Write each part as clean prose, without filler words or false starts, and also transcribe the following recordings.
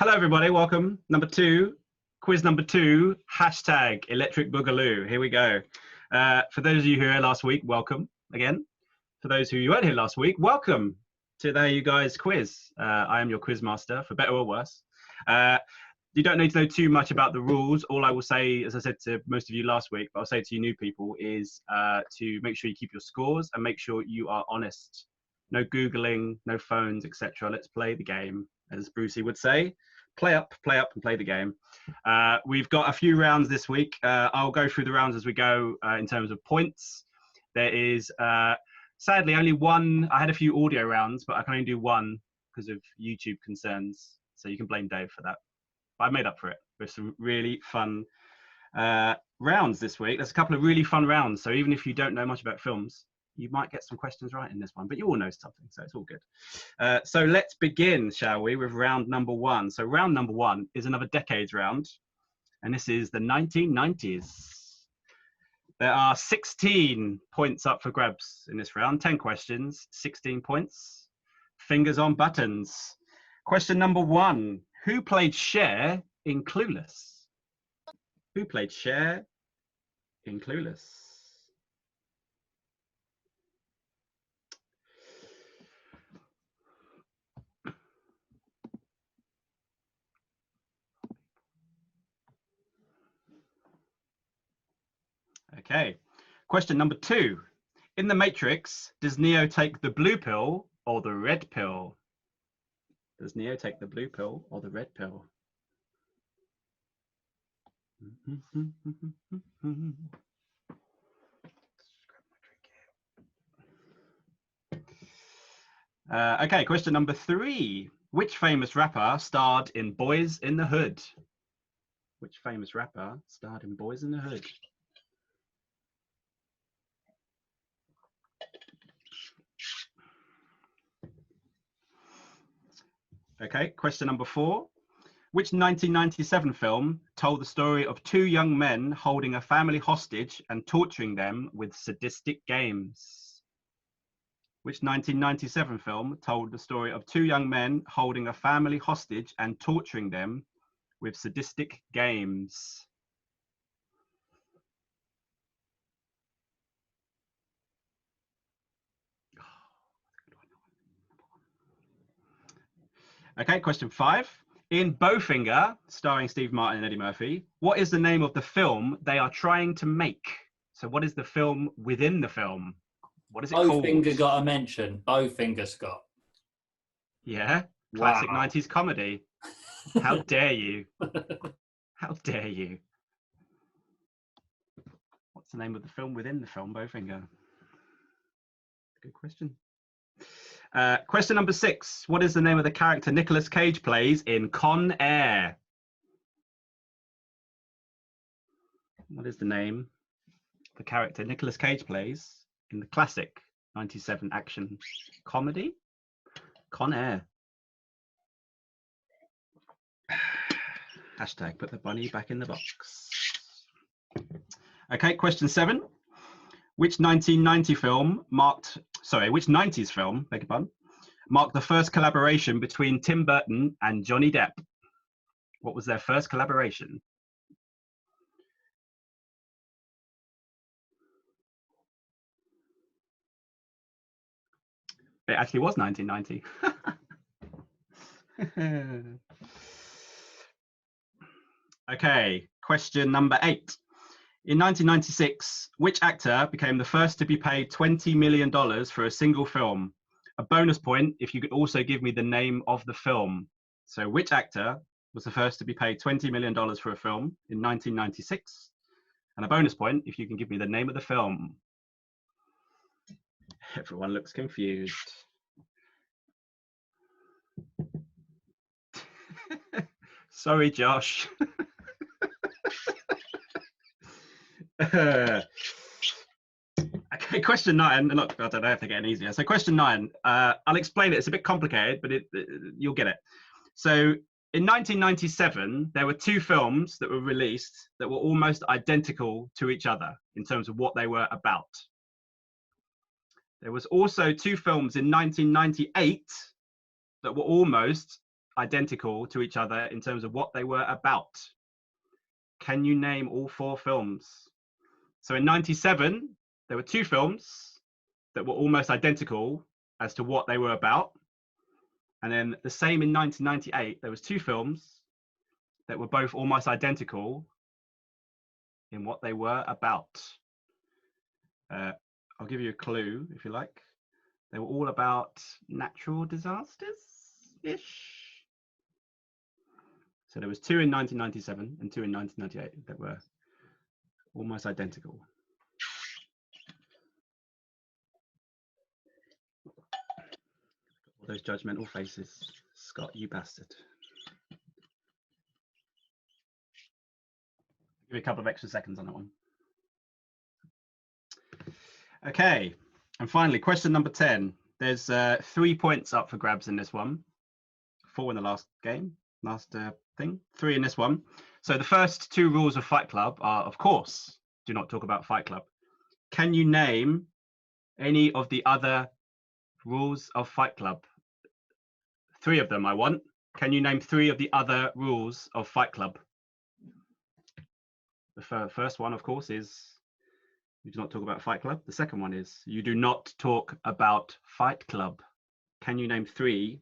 Hello, everybody. Welcome. Number two, quiz number two, hashtag electric boogaloo. Here we go. For those of you who were here last week, welcome again. For those who weren't here last week, welcome to the Hey You Guys quiz. I am your quiz master, for better or worse. You don't need to know too much about the rules. All I will say, as I said to most of you last week, but I'll say to you new people, is to make sure you keep your scores and make sure you are honest. No Googling, no phones, etc. Let's play the game, as Brucey would say. Play up, and play the game. We've got a few rounds this week. I'll go through the rounds as we go in terms of points. There is, sadly, only one. I had a few audio rounds, but I can only do one because of YouTube concerns. So you can blame Dave for that. But I made up for it with some really fun rounds this week. There's a couple of really fun rounds. So even if you don't know much about films, you might get some questions right in this one, but you all know something, so it's all good. So let's begin, shall we, with round number one. So round number one is another decades round, and this is the 1990s. There are 16 points up for grabs in this round, 10 questions, 16 points. Fingers on buttons. Question number one, who played Cher in Clueless? Who played Cher in Clueless? Okay, question number two. In The Matrix, does Neo take the blue pill or the red pill? Does Neo take the blue pill or the red pill? Okay, question number three. Which famous rapper starred in Boys in the Hood? Which famous rapper starred in Boys in the Hood? Okay, question number four. Which 1997 film told the story of two young men holding a family hostage and torturing them with sadistic games? Which 1997 film told the story of two young men holding a family hostage and torturing them with sadistic games? Okay, question five. In Bowfinger, starring Steve Martin and Eddie Murphy, what is the name of the film they are trying to make? So what is the film within the film? What is it called? Bowfinger got a mention. Bowfinger, Scott. Yeah, classic Wow. 90s comedy. How dare you? How dare you? What's the name of the film within the film, Bowfinger? Good question. Question number six. What is the name of the character Nicolas Cage plays in Con Air? What is the name of the character Nicolas Cage plays in the classic 97 action comedy Con Air? Hashtag put the bunny back in the box. Okay, question seven. Which 1990 film marked, which 90s film, beg your pardon, marked the first collaboration between Tim Burton and Johnny Depp? What was their first collaboration? It actually was 1990. Okay, question number eight. In 1996, which actor became the first to be paid $20 million for a single film? A bonus point if you could also give me the name of the film. So which actor was the first to be paid $20 million for a film in 1996? And a bonus point if you can give me the name of the film. Everyone looks confused. Sorry, Josh. Okay, question nine. Look, I don't know if they're getting easier. So question nine, I'll explain it. It's a bit complicated, but you'll get it. So in 1997, there were two films that were released that were almost identical to each other in terms of what they were about. There was also two films in 1998 that were almost identical to each other in terms of what they were about. Can you name all 4 films? So in 97, there were 2 films that were almost identical as to what they were about. And then the same in 1998, there was 2 films that were both almost identical in what they were about. I'll give you a clue if you like. They were all about natural disasters-ish. So there was 2 in 1997 and 2 in 1998 that were almost identical. All those judgmental faces. Scott, you bastard. Give you a couple of extra seconds on that one. Okay, and finally, question number 10. There's 3 points up for grabs in this one. 4 in the last game, last thing. 3 in this one. So the first 2 rules of Fight Club are, of course, do not talk about Fight Club. Can you name any of the other rules of Fight Club? 3 of them I want. Can you name 3 of the other rules of Fight Club? The first one, of course, is you do not talk about Fight Club. The second one is you do not talk about Fight Club. Can you name 3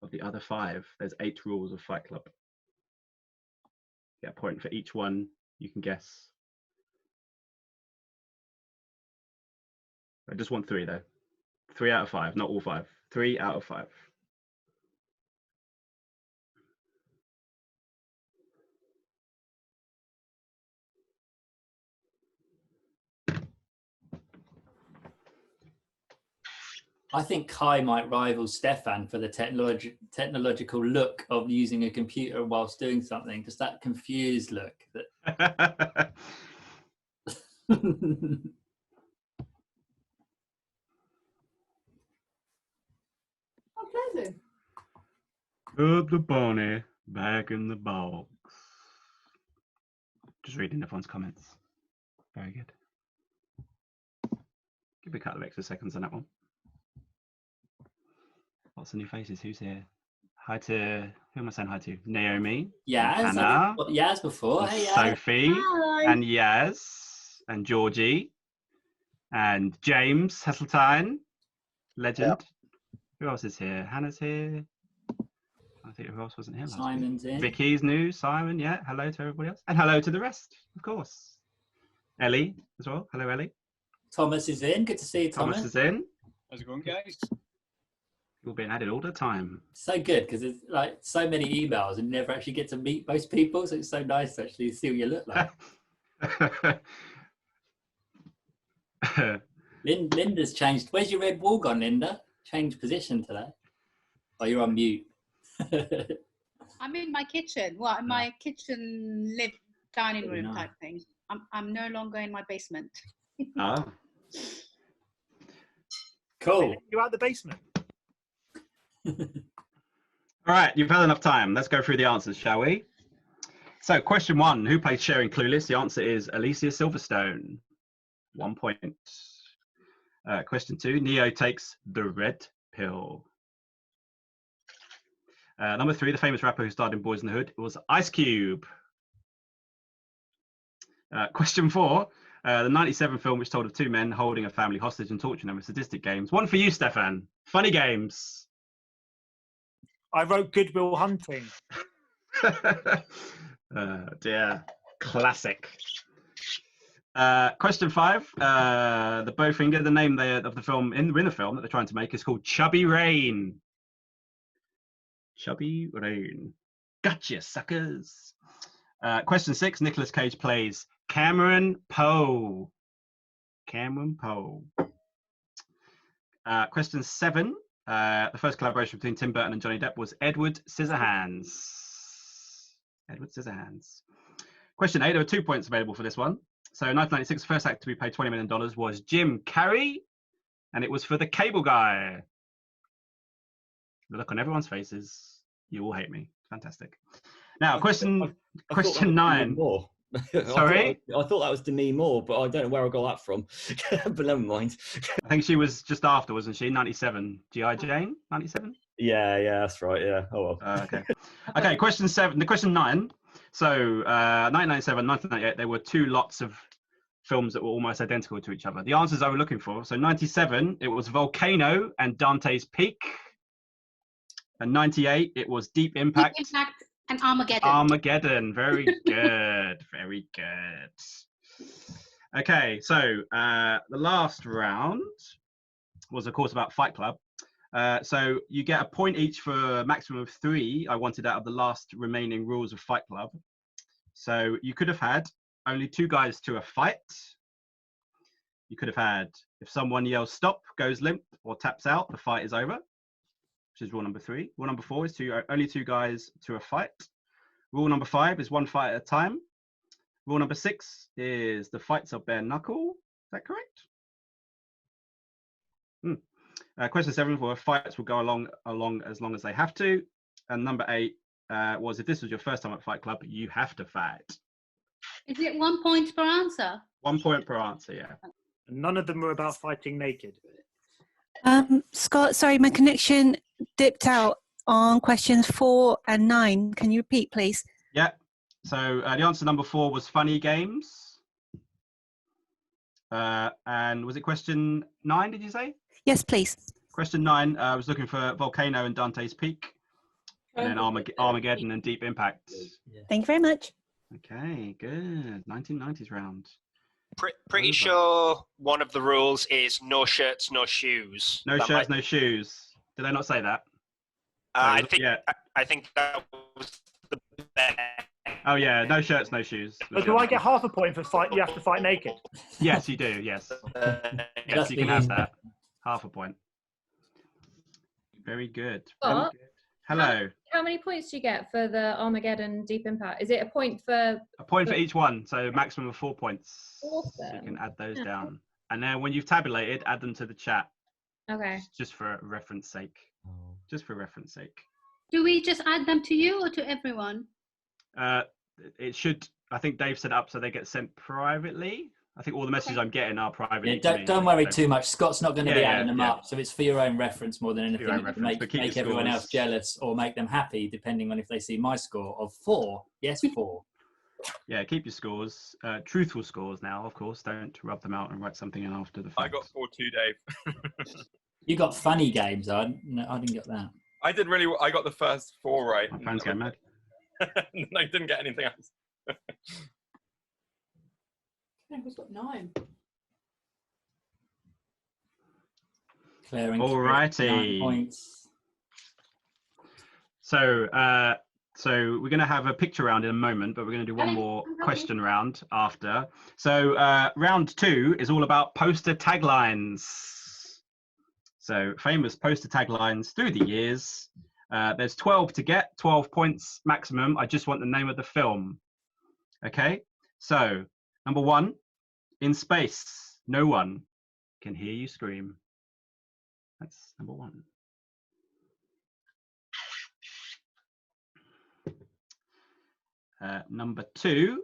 of the other 5? There's 8 rules of Fight Club. Get a point for each one you can guess. I just want 3 though. 3 out of 5, not all 5. 3 out of 5. I think Kai might rival Stefan for the technological look of using a computer whilst doing something. Just that confused look. That... Oh, pleasant. Put the bunny back in the box. Just reading everyone's comments. Very good. Give me a couple of extra seconds on that one. Lots of new faces. Who's here? Hi to, who am I saying hi to? Naomi. Yaz. Hannah. Yaz before. Hey, Yaz. Sophie. Hi. And Yaz. And Georgie. And James Heseltine. Legend. Yep. Who else is here? Hannah's here. I think who else wasn't here last Simon's week? in. Vicky's new. Simon, yeah. Hello to everybody else. And hello to the rest, of course. Ellie as well. Hello, Ellie. Thomas is in. Good to see you, Thomas. Thomas is in. How's it going, guys? You're being added all the time. So good, because it's like so many emails and never actually get to meet most people. So it's so nice to actually see what you look like. Linda's changed. Where's your red wall gone, Linda? Changed position today. Oh, you're on mute. I'm in my kitchen. Well, in my kitchen dining room nice. Type thing. I'm no longer in my basement. Oh. Cool. You out the basement? All right, you've had enough time. Let's go through the answers, shall we? So, question 1, who played Cher in Clueless? The answer is Alicia Silverstone. 1 point. Question 2, Neo takes the red pill. Number 3, the famous rapper who starred in Boys in the Hood was Ice Cube. Question 4, the 97 film which told of 2 men holding a family hostage and torturing them with sadistic games. One for you, Stefan. Funny Games. I wrote Good Will Hunting. Dear. Classic. Question 5, the Bowfinger, the name of the film in the film that they're trying to make is called Chubby Rain. Chubby Rain. Gotcha, suckers. Question 6, Nicolas Cage plays Cameron Poe. Cameron Poe. Question 7, the first collaboration between Tim Burton and Johnny Depp was Edward Scissorhands. Edward Scissorhands. Question 8, there were 2 points available for this one. So 1996, the first actor to be paid $20 million was Jim Carrey, and it was for The Cable Guy. The look on everyone's faces, you all hate me. Fantastic. Now, question 9. Sorry? I thought that was Demi Moore, but I don't know where I got that from. But never mind. I think she was just after, wasn't she? 97. G.I. Jane? 97? Yeah, that's right. Yeah. Oh well. Okay. Okay. Question 7. The question 9. So 1997, 1998, there were 2 lots of films that were almost identical to each other. The answers I was looking for. So 97, it was Volcano and Dante's Peak. And 98, it was Deep Impact. Deep Impact and Armageddon. Armageddon. Very good. Very good. Okay. So the last round was, of course, about Fight Club. So you get a point each for a maximum of 3 I wanted out of the last remaining rules of Fight Club. So you could have had only 2 guys to a fight. You could have had, if someone yells stop, goes limp, or taps out, the fight is over, which is rule number 3. Rule number 4 is only 2 guys to a fight. Rule number 5 is 1 fight at a time. Rule number 6 is the fights are bare knuckle. Is that correct? Question 7 were fights will go along as long as they have to. And number 8 was, if this was your first time at Fight Club, you have to fight. Is it 1 point per answer? 1 point per answer, yeah. None of them were about fighting naked. Scott, sorry, my connection dipped out on questions 4 and 9. Can you repeat, please? Yeah. So the answer number 4 was funny games. And was it question 9, did you say? Yes, please. Question 9, I was looking for Volcano and Dante's Peak. And then Armageddon and Deep Impact. Thank you very much. Okay, good. 1990s round. Pretty sure one of the rules is no shirts, no shoes. No That shirts, might- no shoes. Did I not say that? I So, think yeah. I think that was the best. Oh yeah, no shirts, no shoes. But do I get half a point for fight? You have to fight naked. Yes, you do. Yes, yes, Just you can the have end. that. Half a point. Very good. What? Very good. Hello. How many points do you get for the Armageddon Deep Impact? Is it a point for? A point for each one, so maximum of 4 points. So you Awesome. can add those Yeah. down, and then when you've tabulated, add them to the chat, Okay. just for reference sake. Just for reference sake. Do we just add them to you or to everyone? It should. I think Dave set it up so they get sent privately. I think all the messages I'm getting are privately. Yeah, to me, don't worry so- too much. Scott's not going to be Yeah, adding them yeah. up, so it's for your own reference more than your anything. own To reference, but keep make your everyone scores. else jealous or make them happy, depending on if they see my score of 4. Yes, 4. Yeah, keep your scores. Truthful scores now, of course. Don't rub them out and write something in after the fact. I got 4-2, Dave. You got funny games. I didn't get that. I did really. I got the first 4 right. My phone's going mad. I didn't get anything else. Who's got 9? Clearing Alrighty. 9 points. So we're going to have a picture round in a moment, but we're going to do one more question round after. So round 2 is all about poster taglines. So famous poster taglines through the years. There's 12 to get, 12 points maximum. I just want the name of the film. Okay, so number 1, in space, no one can hear you scream. That's number 1. Number 2,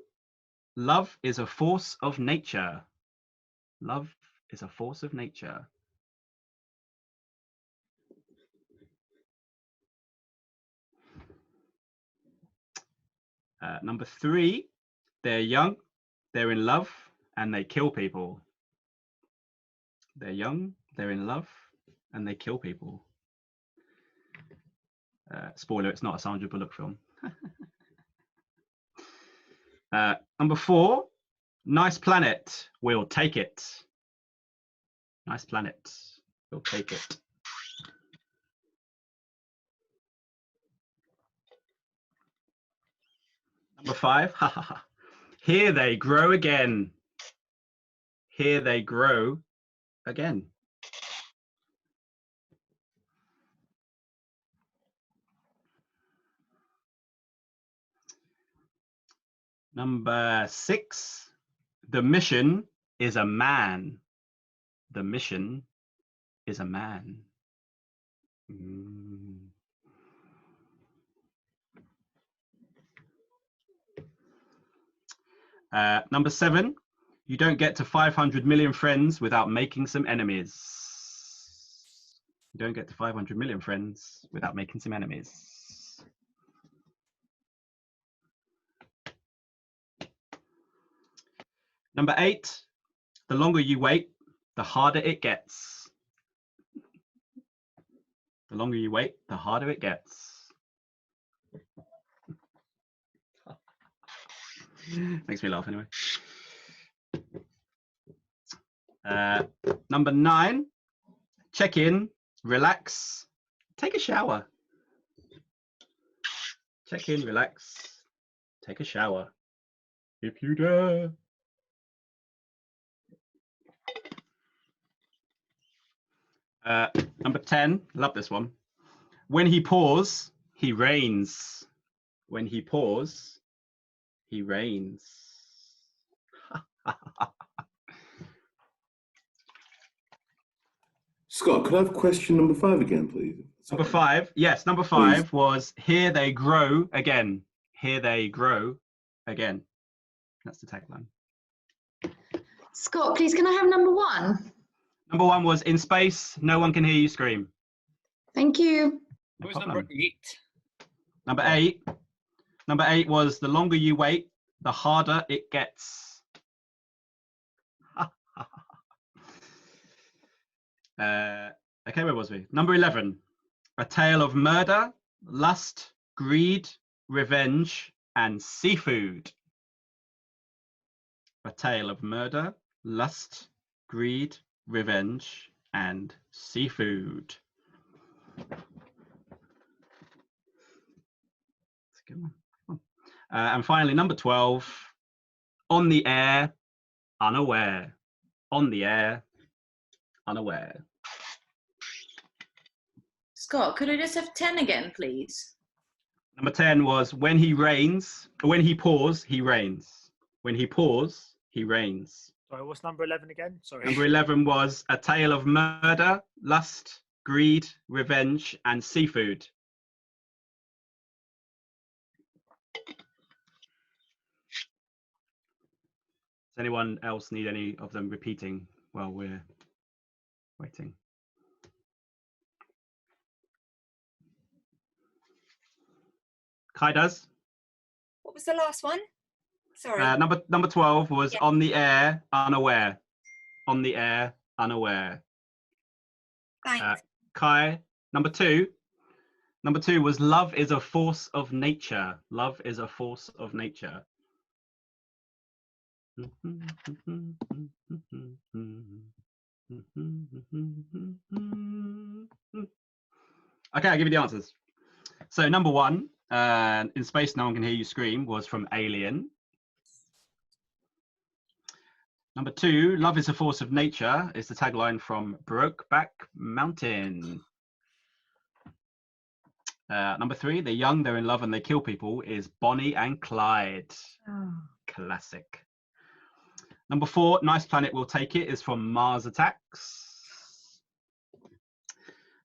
love is a force of nature. Love is a force of nature. Number 3, they're young, they're in love, and they kill people. They're young, they're in love, and they kill people. Spoiler, it's not a Sandra Bullock film. Number 4, nice planet, we'll take it. Nice planet, we'll take it. Number 5, here they grow again. Here they grow again. Number 6, the mission is a man. The mission is a man. Number 7, you don't get to 500 million friends without making some enemies. You don't get to 500 million friends without making some enemies. Number 8, the longer you wait, the harder it gets. The longer you wait, the harder it gets. Makes me laugh anyway. Number 9, check in, relax, take a shower. Check in, relax, take a shower. If you dare. Number 10, love this one. When he pours, he rains. When he pours, he rains. Scott, could I have question number 5 again, please? Number 5, yes, number 5 was here they grow again. Here they grow again. That's the tagline. Scott, please, can I have number 1? Number 1 was in space, no one can hear you scream. Thank you. No What was problem. number 8? Number 8. Number 8 was the longer you wait, the harder it gets. Okay, where was we? Number 11. A tale of murder, lust, greed, revenge, and seafood. A tale of murder, lust, greed, revenge, and seafood. That's a good one. And finally, number 12. On the air, unaware. On the air, unaware. Scott, could I just have 10 again, please? Number 10 was when he rains, when he pours, he rains. When he pours, he rains. Sorry, what's number 11 again? Sorry. Number 11 was a tale of murder, lust, greed, revenge, and seafood. Does anyone else need any of them repeating while we're waiting? Kai does. What was the last one? Sorry. Number 12 was on the air, unaware. On the air, unaware. Thanks. Kai, number 2. Number 2 was love is a force of nature. Love is a force of nature. Okay, I'll give you the answers. So number 1, in space no one can hear you scream, was from Alien. Number 2, love is a force of nature, is the tagline from Brokeback Mountain. Number 3, they're young, they're in love, and they kill people, is Bonnie and Clyde. Oh. Classic. Number 4, Nice Planet Will Take It, is from Mars Attacks.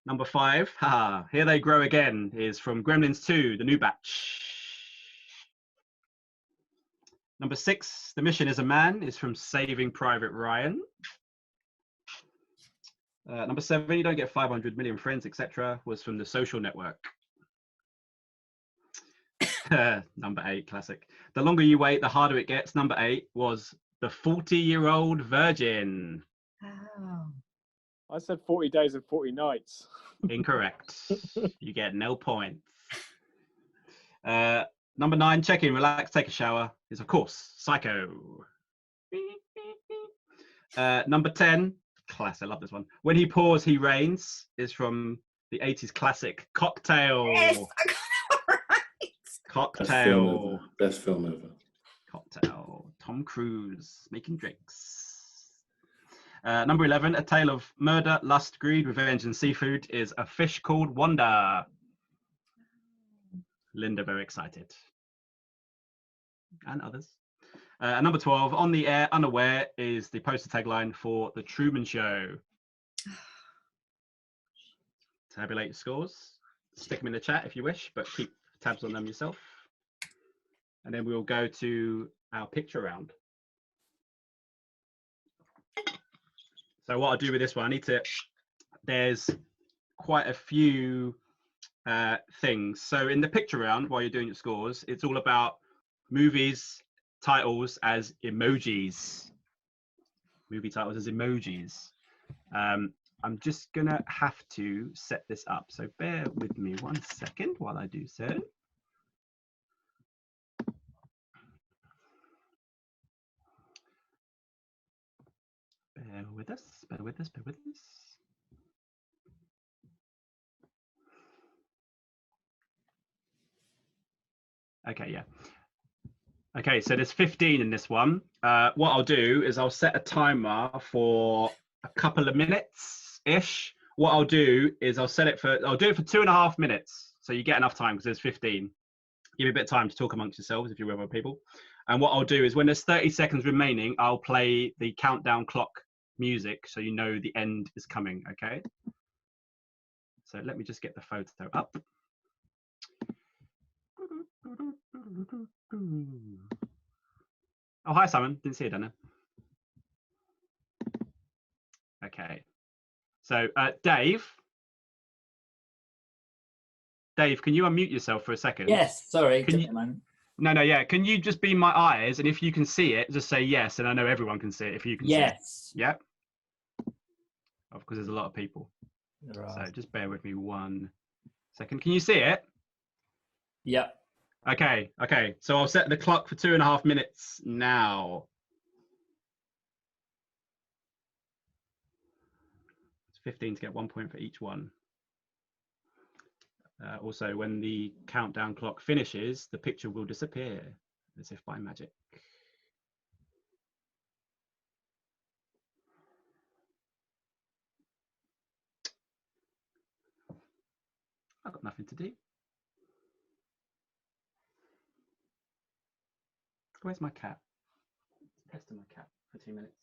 Number 5, haha, Here They Grow Again, is from Gremlins 2, The New Batch. Number 6, The Mission is a Man, is from Saving Private Ryan. Number 7, You Don't Get 500 Million Friends, etc., was from The Social Network. Number 8, classic. The longer you wait, the harder it gets. Number 8 was The 40-Year-Old Virgin. Oh. I said 40 days and 40 nights. Incorrect. You get no points. Number 9, check in, relax, take a shower, is of course Psycho. Number 10, class, I love this one. When he pours, he rains, is from the 80s classic Cocktail. Yes, I got it right. Cocktail. Best film ever. Cocktail. Tom Cruise making drinks. Number 11, A Tale of Murder, Lust, Greed, Revenge, and Seafood, is A Fish Called Wanda. Linda, very excited. And others. Number 12, On the Air, Unaware, is the poster tagline for The Truman Show. Tabulate your scores. Stick them in the chat if you wish, but keep tabs on them yourself. And then we'll go to our picture round. So what I'll do with this one, there's quite a few things. So in the picture round, while you're doing your scores, it's all about movies titles as emojis. Movie titles as emojis. I'm just gonna have to set this up. So bear with me 1 second while I do so. Bear with us, bear with us, bear with us. Okay, yeah. Okay, so there's 15 in this one. What I'll do is I'll set a timer for a couple of minutes-ish. What I'll do is I'll do it for 2.5 minutes. So you get enough time because there's 15. Give you a bit of time to talk amongst yourselves if you're with other people. And what I'll do is when there's 30 seconds remaining, I'll play the countdown clock music so you know the end is coming, okay? So let me just get the photo up. Oh, hi, Simon. Didn't see you, Dana. Okay. So, Dave, can you unmute yourself for a second? Yes, sorry. Can you, no, yeah. Can you just be my eyes? And if you can see it, just say yes. And I know everyone can see it if you can see it. Yes. Yeah. Oh, because there's a lot of people. Right. So just bear with me 1 second. Can you see it? Yep. Okay. So I'll set the clock for 2.5 minutes now. It's 15 to get 1 point for each one. Also, when the countdown clock finishes, the picture will disappear as if by magic. I've got nothing to do. Where's my cat? Testing my cat for 2 minutes.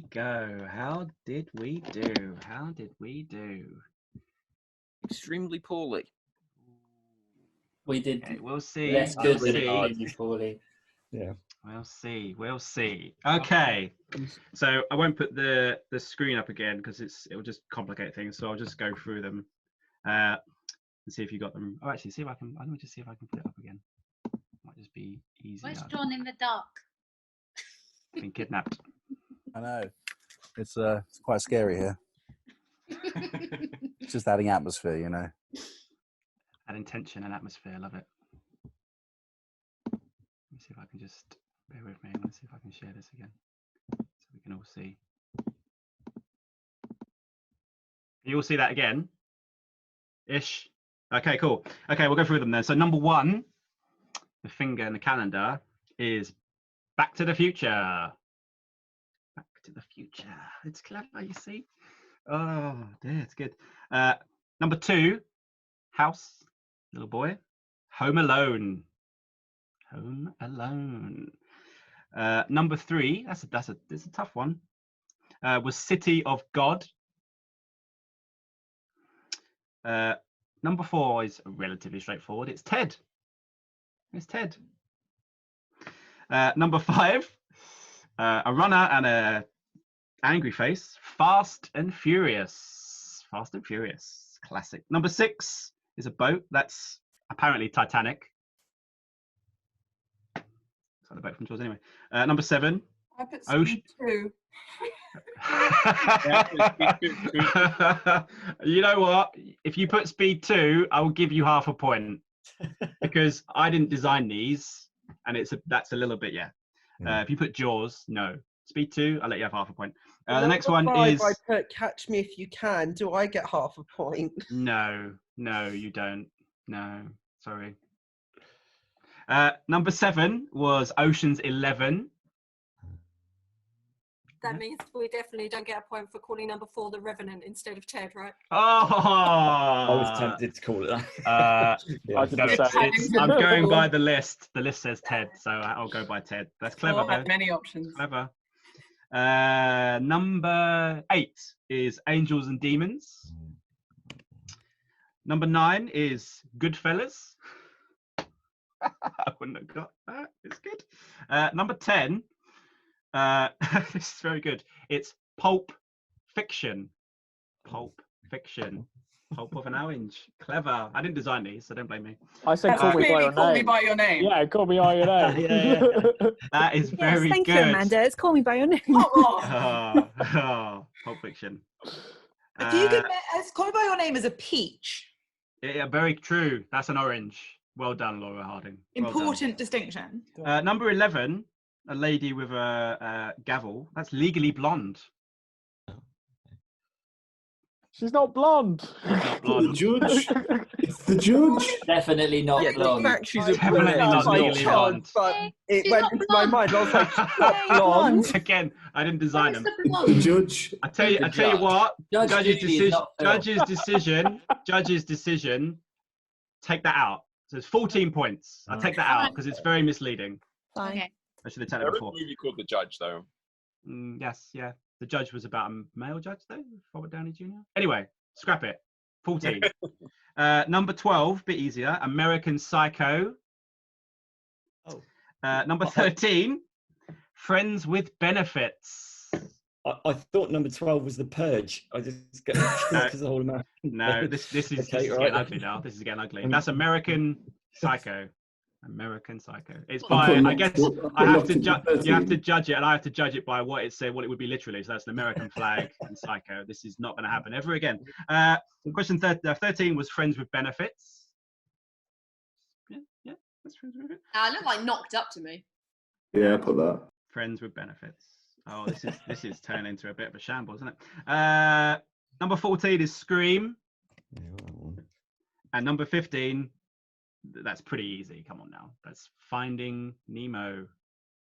go. How did we do? How did we do? Extremely poorly. We did Okay, we'll see. less We'll good than see. extremely poorly. Yeah. We'll see. We'll see. Okay. So I won't put the screen up again because it will just complicate things. So I'll just go through them and see if you got them. Oh, actually, see if I can. Let me just see if I can put it up again. Might just be easier. Where's John in the dark? Been kidnapped. I know. It's quite scary here. It's just adding atmosphere, you know. Adding tension and atmosphere. Love it. Let me see if I can just bear with me. Let's see if I can share this again so we can all see. Can you all see that again? Ish. Okay, cool. Okay, we'll go through them then. So number 1, the finger in the calendar, is Back to the Future. Back to the Future. It's clever, you see. Oh, dear, it's good. Number 2, House, little boy. Home Alone. Home Alone. Number 3, that's a tough one. Was City of God. Number 4 is relatively straightforward. It's Ted. It's Ted. Number 5, a runner and a angry face. Fast and Furious. Fast and Furious. Classic. Number 6 is a boat. That's apparently Titanic. It's like the boat from Jaws anyway. Number 7. I put Ocean. 2. You know what? If you put Speed 2, I will give you half a point because I didn't design these, and that's a little bit if you put Jaws, no. Speed 2, I'll let you have half a point. The next one is. I put Catch Me If You Can. Do I get half a point? No, you don't. No, sorry. Number 7 was Ocean's 11. That means we definitely don't get a point for calling number 4 the Revenant instead of Ted, right? Oh! I was tempted to call it that. I'm going by the list. The list says Ted, so I'll go by Ted. That's clever. We'll have many options. Clever. Number 8 is Angels and Demons. Number 9 is Goodfellas. I wouldn't have got that. It's good. Number 10. This is very good. It's Pulp Fiction. Pulp Fiction. Pulp of an Orange. Clever. I didn't design these, so don't blame me. I said call me by your name. Call Me By Your Name. Yeah, call me by your name. Yeah. That is very thank good. you, Amanda. It's Call Me By Your Name. Pulp Fiction. Do you get as Call Me By Your Name as a peach? Yeah, very true. That's an orange. Well done, Laura Harding. Well Important distinction. done. Number 11, a lady with a gavel. That's Legally Blonde. She's not blonde. Not blonde. Judge. It's the judge. Definitely not blonde. In fact, she's Definitely not legally blonde. But it went into my mind. I was like, she's not blonde. Again, I didn't design them. The judge. I tell you what. Judge Judge's Judy is decision. not Phil. Judge's decision. Take that out. So it's 14 points. I'll take that out because it's very misleading. Okay. I should have taken There it was a before. movie called The Judge, though. Yes, yeah. The judge was about a male judge, though, Robert Downey Jr. Anyway, scrap it. 14. Number 12, bit easier. American Psycho. Oh. Number 13, Friends with Benefits. I thought number 12 was The Purge. I just get because the whole amount. No, this is Okay, getting right. ugly now. This is getting ugly. That's American Psycho. American Psycho. It's I by. put I guess locked- I have locked to into judge. 13. You have to judge it, and I have to judge it by what it said, what it would be literally. So that's an American flag and Psycho. This is not going to happen ever again. Question 13 was Friends with Benefits. Yeah, that's Friends with Benefits. It looked like knocked up to me. Yeah, I put that. Friends with Benefits. Oh, this is turning into a bit of a shambles, isn't it? Number 14 is Scream. And number 15, that's pretty easy. Come on now. That's Finding Nemo.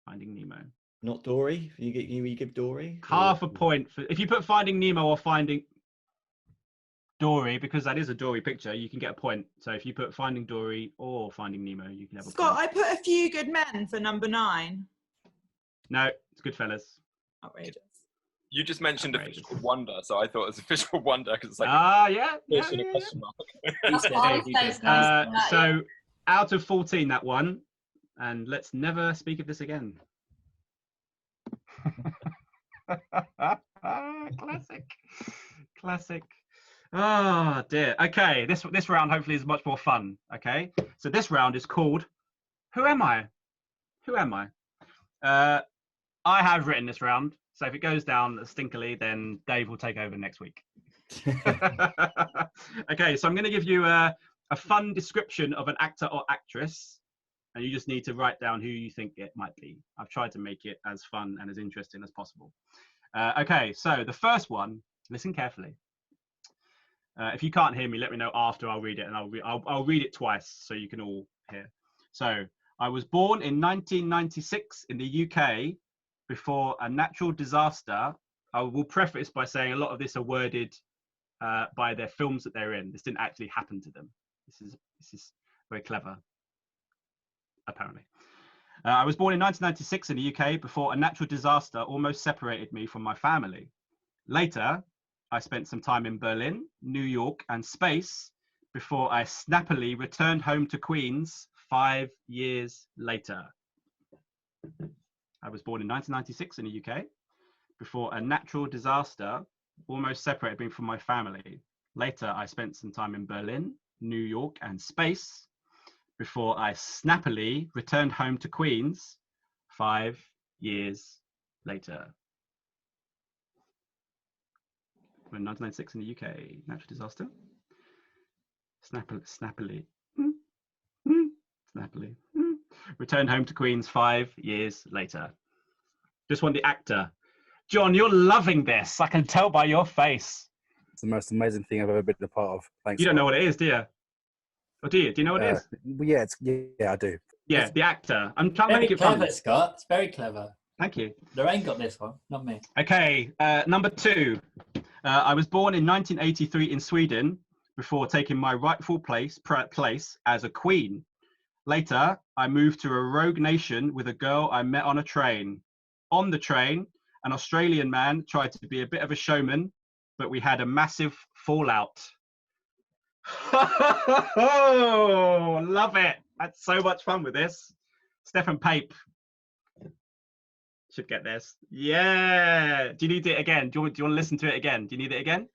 Finding Nemo. Not Dory. You give Dory Half a point for if you put Finding Nemo or Finding Dory, because that is a Dory picture, you can get a point. So if you put Finding Dory or Finding Nemo, you can have a Scott, point. I put A Few Good Men for number 9. No, it's Goodfellas. Outrageous. You just mentioned a Outrageous. fish called Wonder, so I thought it was a fish called Wonder because it's like yeah. fish and a question mark. He said Oh, it, he thanks, did. nice. So out of 14, that one, and let's never speak of this again. Classic. Oh dear. Okay, this round hopefully is much more fun. Okay, so this round is called Who Am I? Who am I? I have written this round, so if it goes down stinkily, then Dave will take over next week. Okay, so I'm going to give you a fun description of an actor or actress, and you just need to write down who you think it might be. I've tried to make it as fun and as interesting as possible. Okay, so the first one, listen carefully. If you can't hear me, let me know after. I'll read it, and I'll read it twice so you can all hear. So, I was born in 1996 in the UK before a natural disaster. I will preface by saying a lot of this are worded by their films that they're in. This didn't actually happen to them. This is very clever, apparently. I was born in 1996 in the UK before a natural disaster almost separated me from my family. Later, I spent some time in Berlin, New York, and space before I snappily returned home to Queens 5 years later. I was born in 1996 in the UK before a natural disaster almost separated me from my family. Later, I spent some time in Berlin, New York, and space before I snappily returned home to Queens 5 years later. We're in 1996 in the UK, natural disaster. Snappily. Snappily. Returned home to Queens 5 years later. Just want the actor. John, you're loving this. I can tell by your face. It's the most amazing thing I've ever been a part of. Thanks. You don't know what it is, do you? Or do you? Do you know what it is? Yeah, I do. Yeah, the actor. I'm trying to Very make it fun. clever, Scott. It's very clever. Thank you. Lorraine got this one, not me. Okay, number 2. I was born in 1983 in Sweden before taking my rightful place as a queen. Later, I moved to a rogue nation with a girl I met on a train. On the train, an Australian man tried to be a bit of a showman, but we had a massive fallout. Oh, love it. That's so much fun with this. Stefan Pape should get this. Yeah. Do you need it again? Do you want to listen to it again? Do you need it again?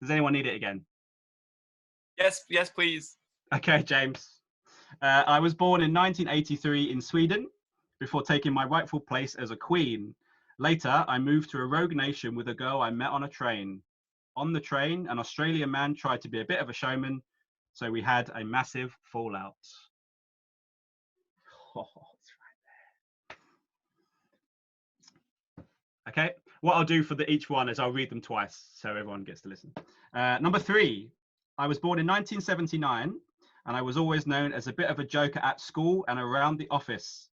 Does anyone need it again? Yes, please. Okay, James. I was born in 1983 in Sweden before taking my rightful place as a queen. Later, I moved to a rogue nation with a girl I met on a train. On the train, an Australian man tried to be a bit of a showman, so we had a massive fallout. Oh, it's right there. Okay, what I'll do for each one is I'll read them twice so everyone gets to listen. Number 3, I was born in 1979 and I was always known as a bit of a joker at school and around the office.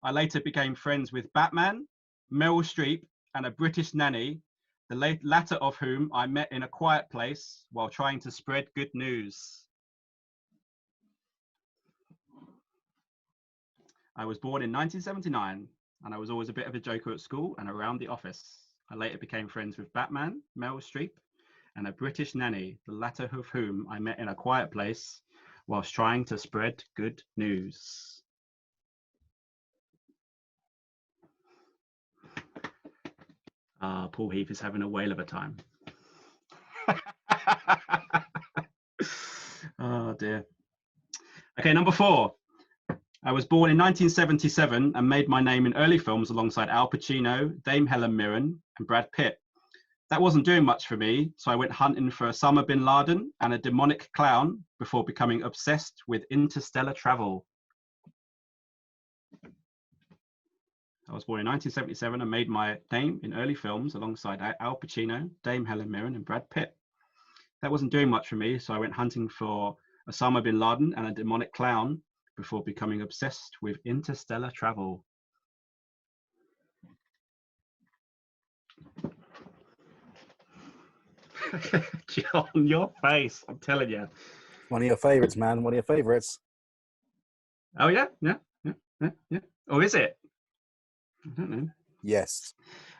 I later became friends with Batman, Meryl Streep, and a British nanny, the latter of whom I met in a quiet place while trying to spread good news. I was born in 1979, and I was always a bit of a joker at school and around the office. I later became friends with Batman, Meryl Streep, and a British nanny, the latter of whom I met in a quiet place whilst trying to spread good news. Paul Heath is having a whale of a time. Oh dear. Okay, number 4. I was born in 1977 and made my name in early films alongside Al Pacino, Dame Helen Mirren, and Brad Pitt. That wasn't doing much for me, so I went hunting for Osama bin Laden and a demonic clown before becoming obsessed with interstellar travel. I was born in 1977 and made my name in early films alongside Al Pacino, Dame Helen Mirren, and Brad Pitt. That wasn't doing much for me, so I went hunting for Osama bin Laden and a demonic clown before becoming obsessed with interstellar travel. John, your face, I'm telling you. One of your favourites, man. One of your favourites. Oh, yeah? Yeah. Or is it? I don't know. Yes.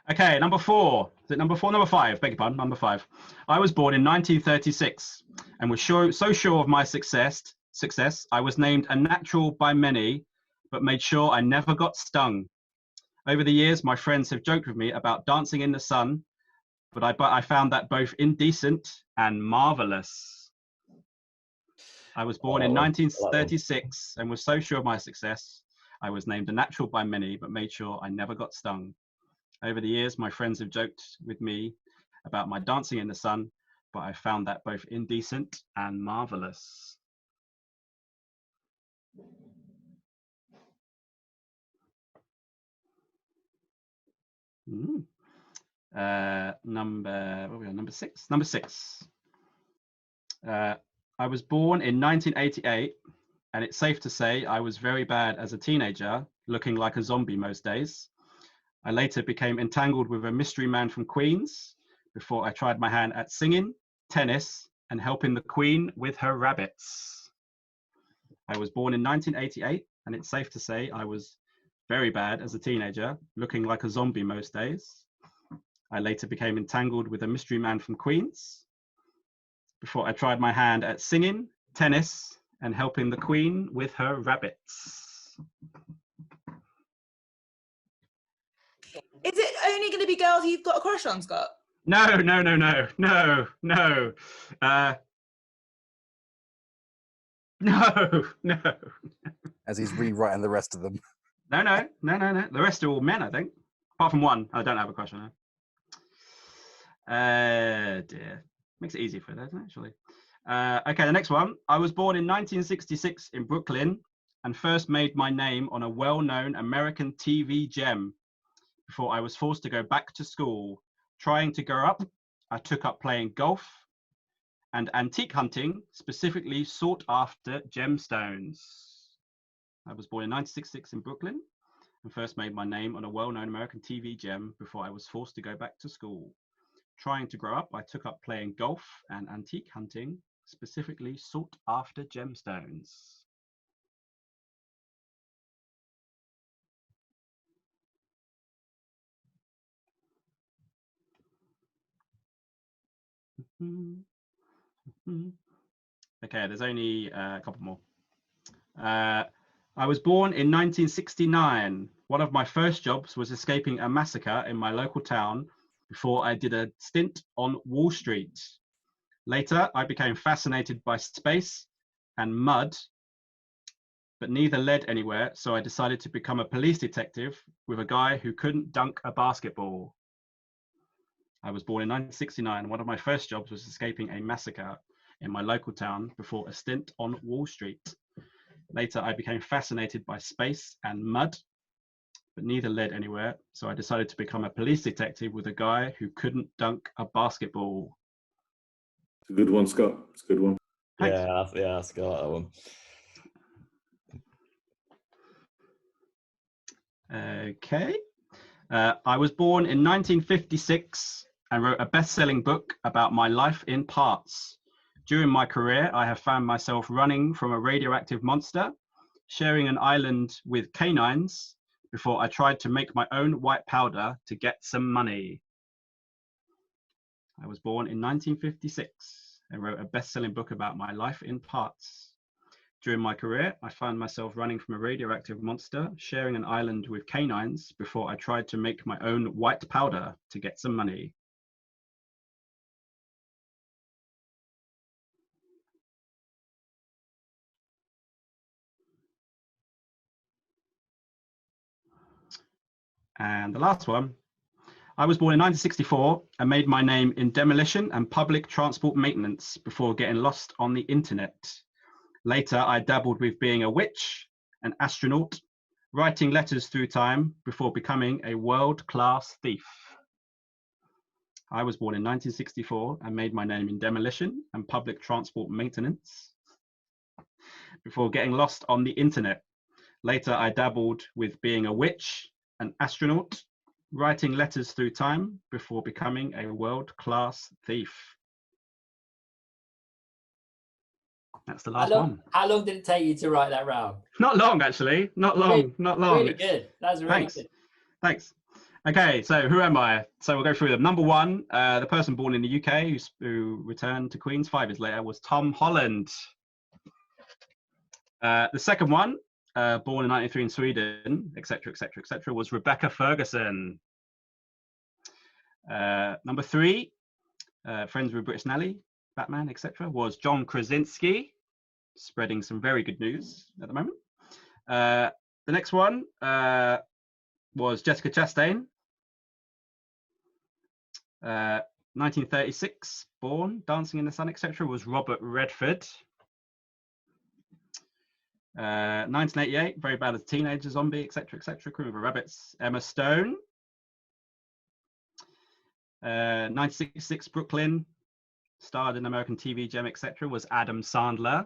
Okay, number 4. Is it number 4? Number 5, beg your pardon, number 5. I was born in 1936 and was so sure of my success, I was named a natural by many, but made sure I never got stung. Over the years, my friends have joked with me about dancing in the sun, but I found that both indecent and marvelous. I was born in 1936 and was so sure of my success, I was named a natural by many, but made sure I never got stung. Over the years, my friends have joked with me about my dancing in the sun, but I found that both indecent and marvelous. Number 6. Number 6. I was born in 1988, and it's safe to say I was very bad as a teenager, looking like a zombie most days. I later became entangled with a mystery man from Queens before I tried my hand at singing, tennis, and helping the Queen with her rabbits. I was born in 1988, and it's safe to say I was very bad as a teenager, looking like a zombie most days. I later became entangled with a mystery man from Queens before I tried my hand at singing, tennis, and helping the Queen with her rabbits. Is it only going to be girls you've got a crush on, Scott? No. No. As he's rewriting the rest of them. No. The rest are all men, I think. Apart from one, I don't have a crush on her. Dear. Makes it easy for those, actually. Okay, the next one. I was born in 1966 in Brooklyn and first made my name on a well-known American TV gem before I was forced to go back to school. Trying to grow up, I took up playing golf and antique hunting, specifically sought after gemstones. I was born in 1966 in Brooklyn and first made my name on a well-known American TV gem before I was forced to go back to school. Trying to grow up, I took up playing golf and antique hunting, specifically sought after gemstones. Okay, there's only a couple more. I was born in 1969. One of my first jobs was escaping a massacre in my local town before I did a stint on Wall Street. Later, I became fascinated by space and mud, but neither led anywhere, so I decided to become a police detective with a guy who couldn't dunk a basketball. I was born in 1969. One of my first jobs was escaping a massacre in my local town before a stint on Wall Street. Later, I became fascinated by space and mud, but neither led anywhere, so I decided to become a police detective with a guy who couldn't dunk a basketball. It's a good one, Scott. It's a good one. Thanks. Yeah, I got that one. Okay. I was born in 1956 and wrote a best-selling book about my life in parts. During my career, I have found myself running from a radioactive monster, sharing an island with canines, before I tried to make my own white powder to get some money. I was born in 1956 and wrote a best-selling book about my life in parts. During my career, I found myself running from a radioactive monster, sharing an island with canines, before I tried to make my own white powder to get some money. And the last one. I was born in 1964 and made my name in demolition and public transport maintenance before getting lost on the internet. Later, I dabbled with being a witch, an astronaut, writing letters through time before becoming a world-class thief. I was born in 1964 and made my name in demolition and public transport maintenance before getting lost on the internet. Later, I dabbled with being a witch, an astronaut, writing letters through time before becoming a world-class thief. That's the last one. How long did it take you to write that round? Not long, actually. Not long. Really good. That's really good. Thanks. Okay, so who am I? So we'll go through them. Number one, the person born in the UK who returned to Queens 5 years later was Tom Holland. The second one, born in 1993 in Sweden, etc., etc., etc., was Rebecca Ferguson. Number three, friends with British Nelly, Batman, etc., was John Krasinski, spreading some very good news at the moment. The next one was Jessica Chastain. 1936, born, Dancing in the Sun, etc., was Robert Redford. 1988, very bad as a teenager, zombie, etc., etc., Cream of the Rabbits, Emma Stone. 1966, Brooklyn, starred in American TV gem, etc., was Adam Sandler.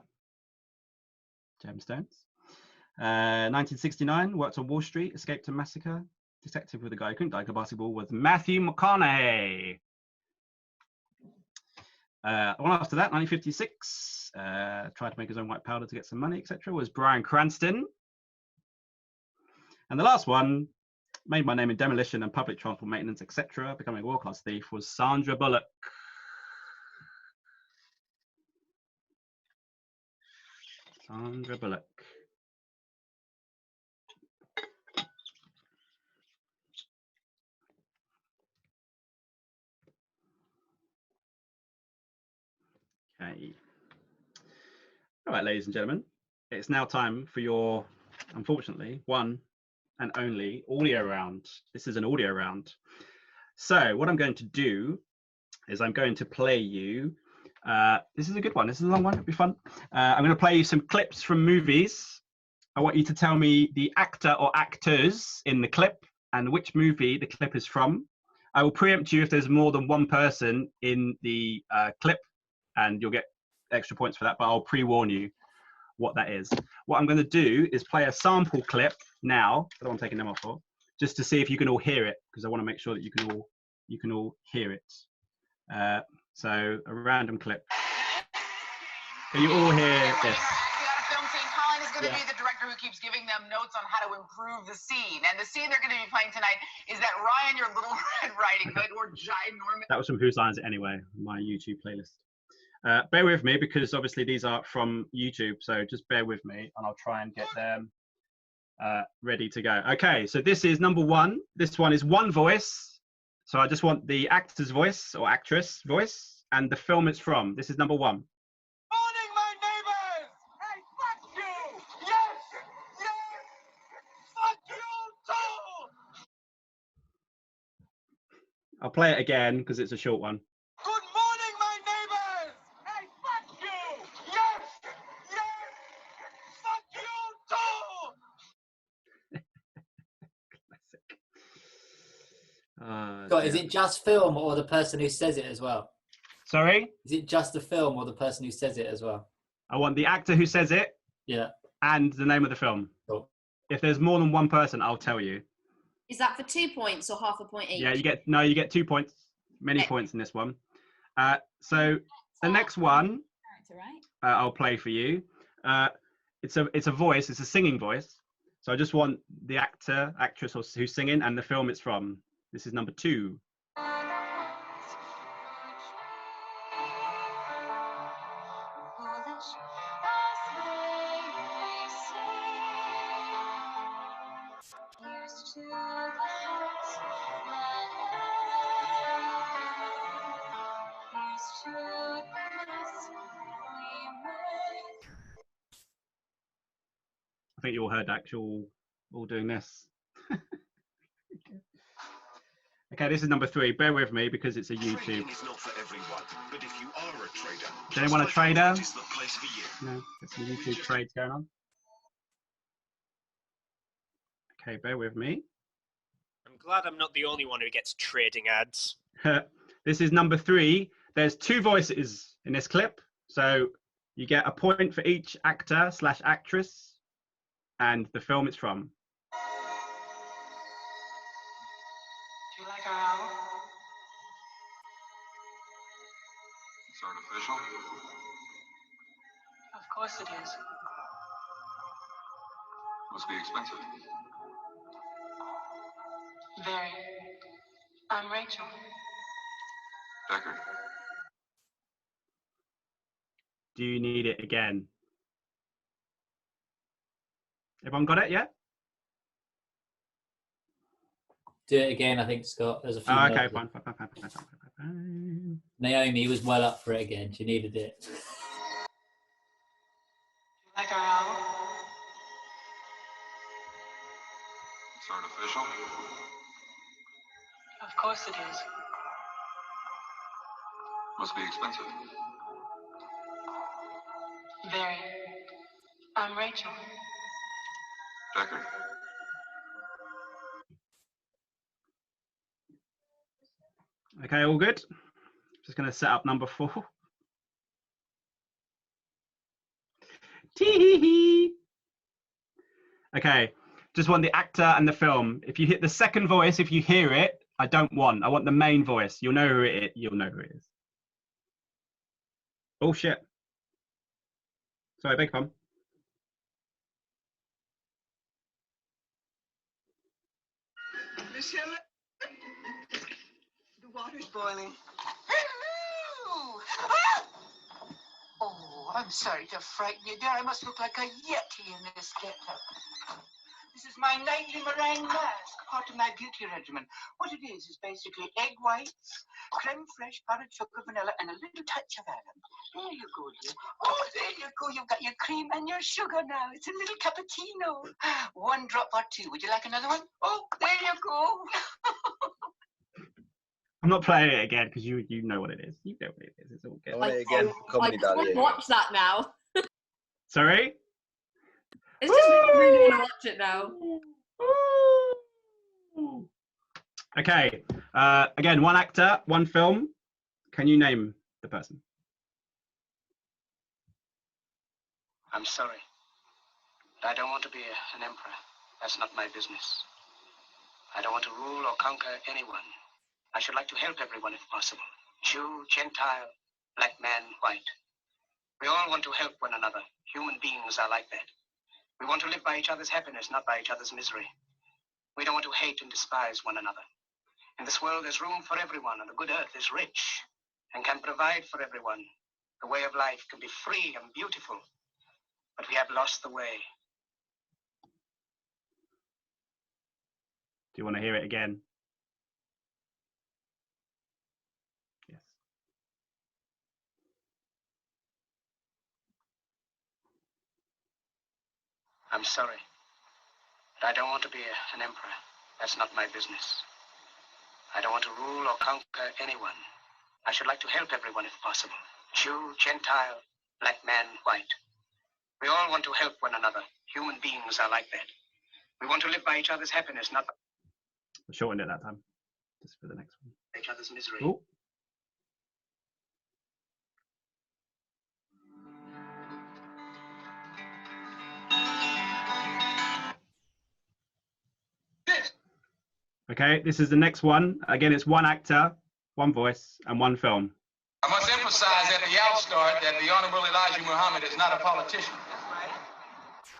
Gemstones. 1969, worked on Wall Street, escaped a massacre, detective with a guy who couldn't dunk a basketball, was Matthew McConaughey. One after that, 1956, tried to make his own white powder to get some money, etc., was Bryan Cranston. And the last one, made my name in demolition and public transport maintenance, etc., becoming a world-class thief, was Sandra Bullock. Sandra Bullock. Okay. All right, ladies and gentlemen, it's now time for your, unfortunately, one and only audio round. This is an audio round. So what I'm going to do is I'm going to play you, this is a good one, this is a long one, it'll be fun. I'm going to play you some clips from movies. I want you to tell me the actor or actors in the clip and which movie the clip is from. I will preempt you if there's more than one person in the clip, and you'll get extra points for that, but I'll pre-warn you what that is. What I'm going to do is play a sample clip now, that I'm taking them off for, just to see if you can all hear it, because I want to make sure that you can all hear it. So a random clip. Can you all hear this? Colin is going to be the director who keeps giving them notes on how to improve the scene. And the scene they're going to be playing tonight is that Ryan, your Little Red Riding Hood, or ginormous. That was from Whose Lines It Anyway, my YouTube playlist. Bear with me, because obviously these are from YouTube, so just bear with me and I'll try and get them ready to go. Okay, so this is number one. This one is one voice. So I just want the actor's voice or actress voice and the film it's from. This is number one. Morning, my neighbors! Hey, fuck you! Yes! Yes! Fuck you too! I'll play it again because it's a short one. Good morning, my neighbors! Hey, fuck you! Yes! Yes! Fuck you too! God, is it just film or the person who says it as well? Sorry? Is it just the film or the person who says it as well? I want the actor who says it. Yeah. And the name of the film. Cool. If there's more than one person, I'll tell you. Is that for 2 points or half a point each? Yeah, you get 2 points. Many points in this one. So the next one I'll play for you. It's a voice. It's a singing voice. So I just want the actor, actress, who's singing, and the film it's from. This is number 2. I think you all heard actual all doing this. Okay, this is number 3. Bear with me because it's a YouTube. Is not for everyone, but if you are a trader, Is anyone a trader? It's the place for you. No, there's some YouTube trades going on. Okay, bear with me. I'm glad I'm not the only one who gets trading ads. This is number 3. There's 2 voices in this clip, so you get a point for each actor / actress and the film it's from. Do you like our album? It's artificial. Of course it is. Must be expensive. Very. I'm Rachel. Deckard. Do you need it again? Everyone got it? Yeah. Do it again, I think, Scott. There's a few. Oh, okay, notes. fine. Naomi was well up for it again. She needed it. Like our album? It's artificial. Of course it is. Must be expensive. Very. I'm Rachel. Deckard. Okay, all good. Just going to set up number 4. Tee-hee-hee. Okay, just want the actor and the film. If you hit the second voice, if you hear it, I want the main voice. You'll know who it is. You'll know who it is. Oh shit. Sorry, beg your pardon. Miss Helen? The water's boiling. Hello! Ah! Oh, I'm sorry to frighten you, dear. I must look like a yeti in this getup. This is my nightly meringue mask, part of my beauty regimen. What it is basically egg whites, creme fraiche, powdered sugar, vanilla, and a little touch of alum. There you go, dear. Oh, there you go. You've got your cream and your sugar now. It's a little cappuccino. 1 drop or 2. Would you like another one? Oh, there you go. I'm not playing it again because you know what it is. You know what it is. It's all good. I want to watch that now. Sorry? It's just I really want to watch it now. Okay. Again, 1 actor, 1 film. Can you name the person? I'm sorry. I don't want to be an emperor. That's not my business. I don't want to rule or conquer anyone. I should like to help everyone if possible. Jew, Gentile, black man, white. We all want to help one another. Human beings are like that. We want to live by each other's happiness, not by each other's misery. We don't want to hate and despise one another. In this world, there's room for everyone, and the good earth is rich and can provide for everyone. The way of life can be free and beautiful, but we have lost the way. Do you want to hear it again? Yes. I'm sorry, but I don't want to be an emperor. That's not my business. I don't want to rule or conquer anyone. I should like to help everyone if possible. Jew, Gentile, black man, white. We all want to help one another. Human beings are like that. We want to live by each other's happiness, not by I shortened it that time, just for the next one. each other's misery. Oh. Okay, this is the next one. Again, it's 1 actor, 1 voice, and 1 film. I must emphasize at the outstart that the Honorable Elijah Muhammad is not a politician.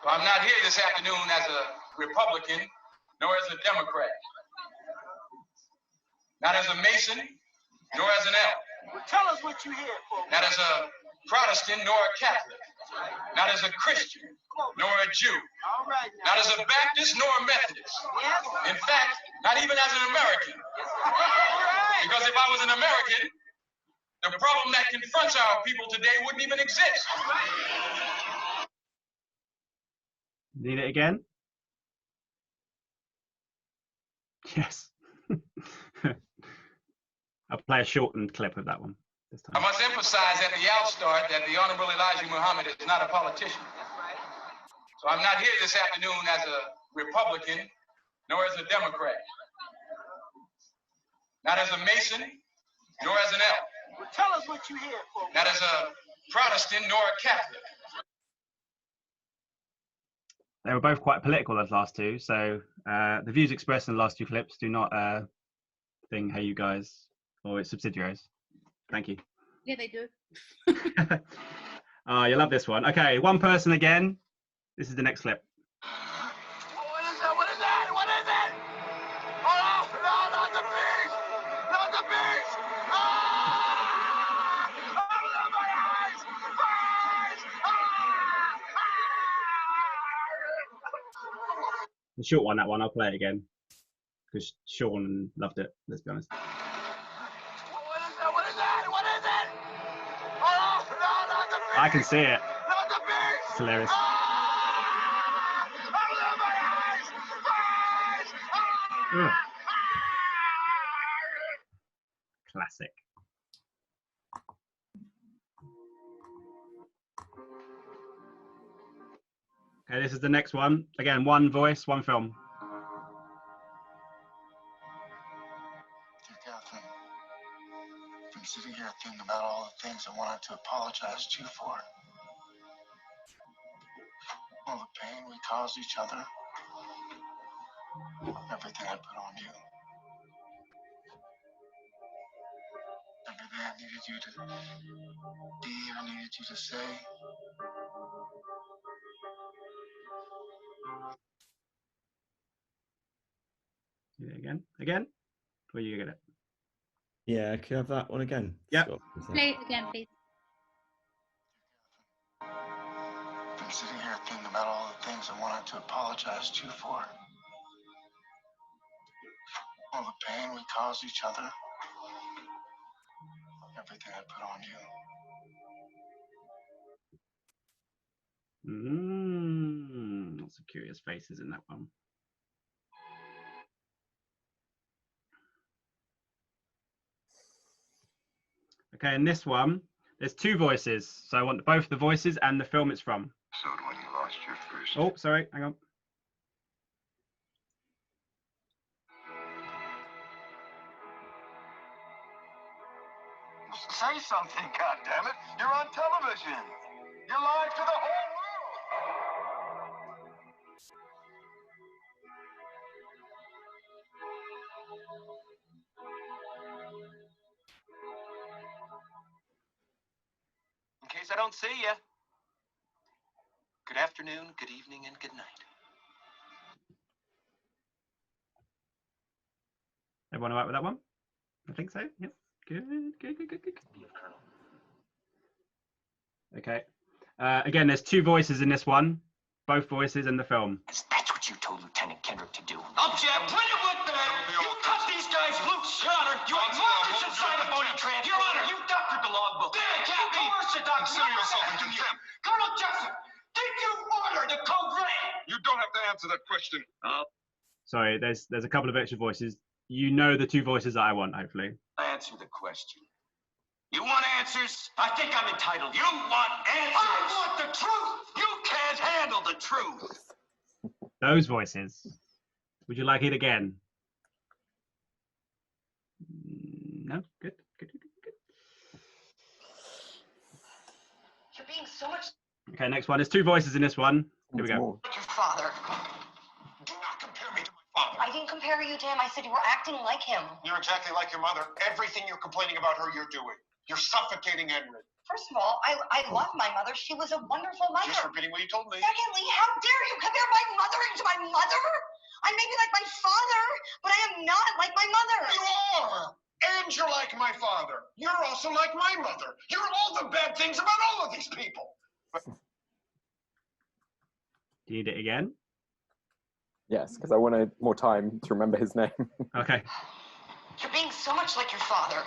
So I'm not here this afternoon as a Republican, nor as a Democrat. Not as a Mason, nor as an elk. Well, tell us what you're here for. Not as a Protestant, nor a Catholic. Not as a Christian, nor a Jew. All right now. Not as a Baptist, nor a Methodist. Yes. In fact, not even as an American. Because if I was an American, the problem that confronts our people today wouldn't even exist. Need it again? Yes. I'll play a shortened clip of that one this time. I must emphasize at the outstart that the Honorable Elijah Muhammad is not a politician. So I'm not here this afternoon as a Republican, nor as a Democrat. Not as a Mason, nor as an elk. Well, tell us what you're here for. Not as a Protestant, nor a Catholic. They were both quite political, those last 2. So the views expressed in the last 2 clips do not thing Hey You Guys or its subsidiaries. Thank you. Yeah, they do. You love this one. Okay, 1 person again. This is the next clip. What is that? What is that? What is that? Oh, The short one, that one. I'll play it again because Sean loved it. Let's be honest. What is that? What is it? Oh, no, not the beast! I can see it. Not the beast! It's hilarious. Ugh. Classic. Okay, this is the next one. Again, one voice, one film. Dear Catherine, I've been sitting here thinking about all the things I wanted to apologize to you for. All the pain we caused each other. Everything I put on you. Everything I needed you to be, I needed you to say. Do it again. Again? Or you get it? Yeah, can I have that one again? Yep. Scott, is that- Play it again, please. I've been sitting here thinking about all the things I wanted to apologize to you for. All the pain we caused each other. Everything I put on you. Lots of curious faces in that one. Okay, in this one, there's two voices. So I want both the voices and the film it's from. So when you lost your first. Oh, sorry, hang on. Say something, goddammit! You're on television. You're live to the whole world. In case I don't see you. Good afternoon, good evening, and good night. Everyone all right with that one? I think so. Yep. Good. Okay. Again, there's two voices in this one. Both voices in the film. That's what you told Lieutenant Kendrick to do. Object! When you went there, you cut these guys loose! Your Honor, you had markers inside a phony transport! Your Honor, you doctored the logbook! There, you coerced the doctor! Consider yourself in contempt. Colonel Jessup, did you order the code red? You don't have to answer that question. Sorry, there's a couple of extra voices. You know the two voices that I want, hopefully. Answer the question. You want answers? I think I'm entitled. You want answers? I want the truth! You can't handle the truth! Those voices. Would you like it again? No? Good. You're being so much Okay, next one. There's two voices in this one. Here we go. like your father. Do not compare me to my father. I didn't compare you to him. I said you were acting like him. You're exactly like your mother. Everything you're complaining about her, you're doing. You're suffocating Henry. First of all, I love my mother. She was a wonderful mother. Just repeating what you told me. Secondly, how dare you compare my mother to my mother? I may be like my father, but I am not like my mother. You are! And you're like my father. You're also like my mother. You're all the bad things about all of these people. Do you need it again? Yes, because I wanted more time to remember his name. Okay. You're being so much like your father.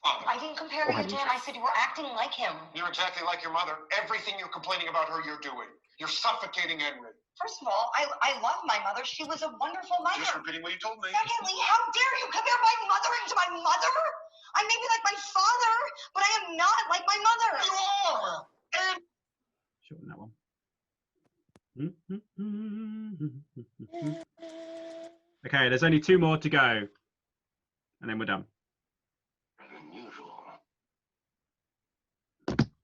I didn't compare you to him. I said you were acting like him. You're exactly like your mother. Everything you're complaining about her, you're doing. You're suffocating Henry. First of all, I love my mother. She was a wonderful mother. Just repeating what you told me. Secondly, how dare you compare my mother to my mother? I may be like my father, but I am not like my mother. You are! And Shorten that one. Okay, there's only two more to go. And then we're done.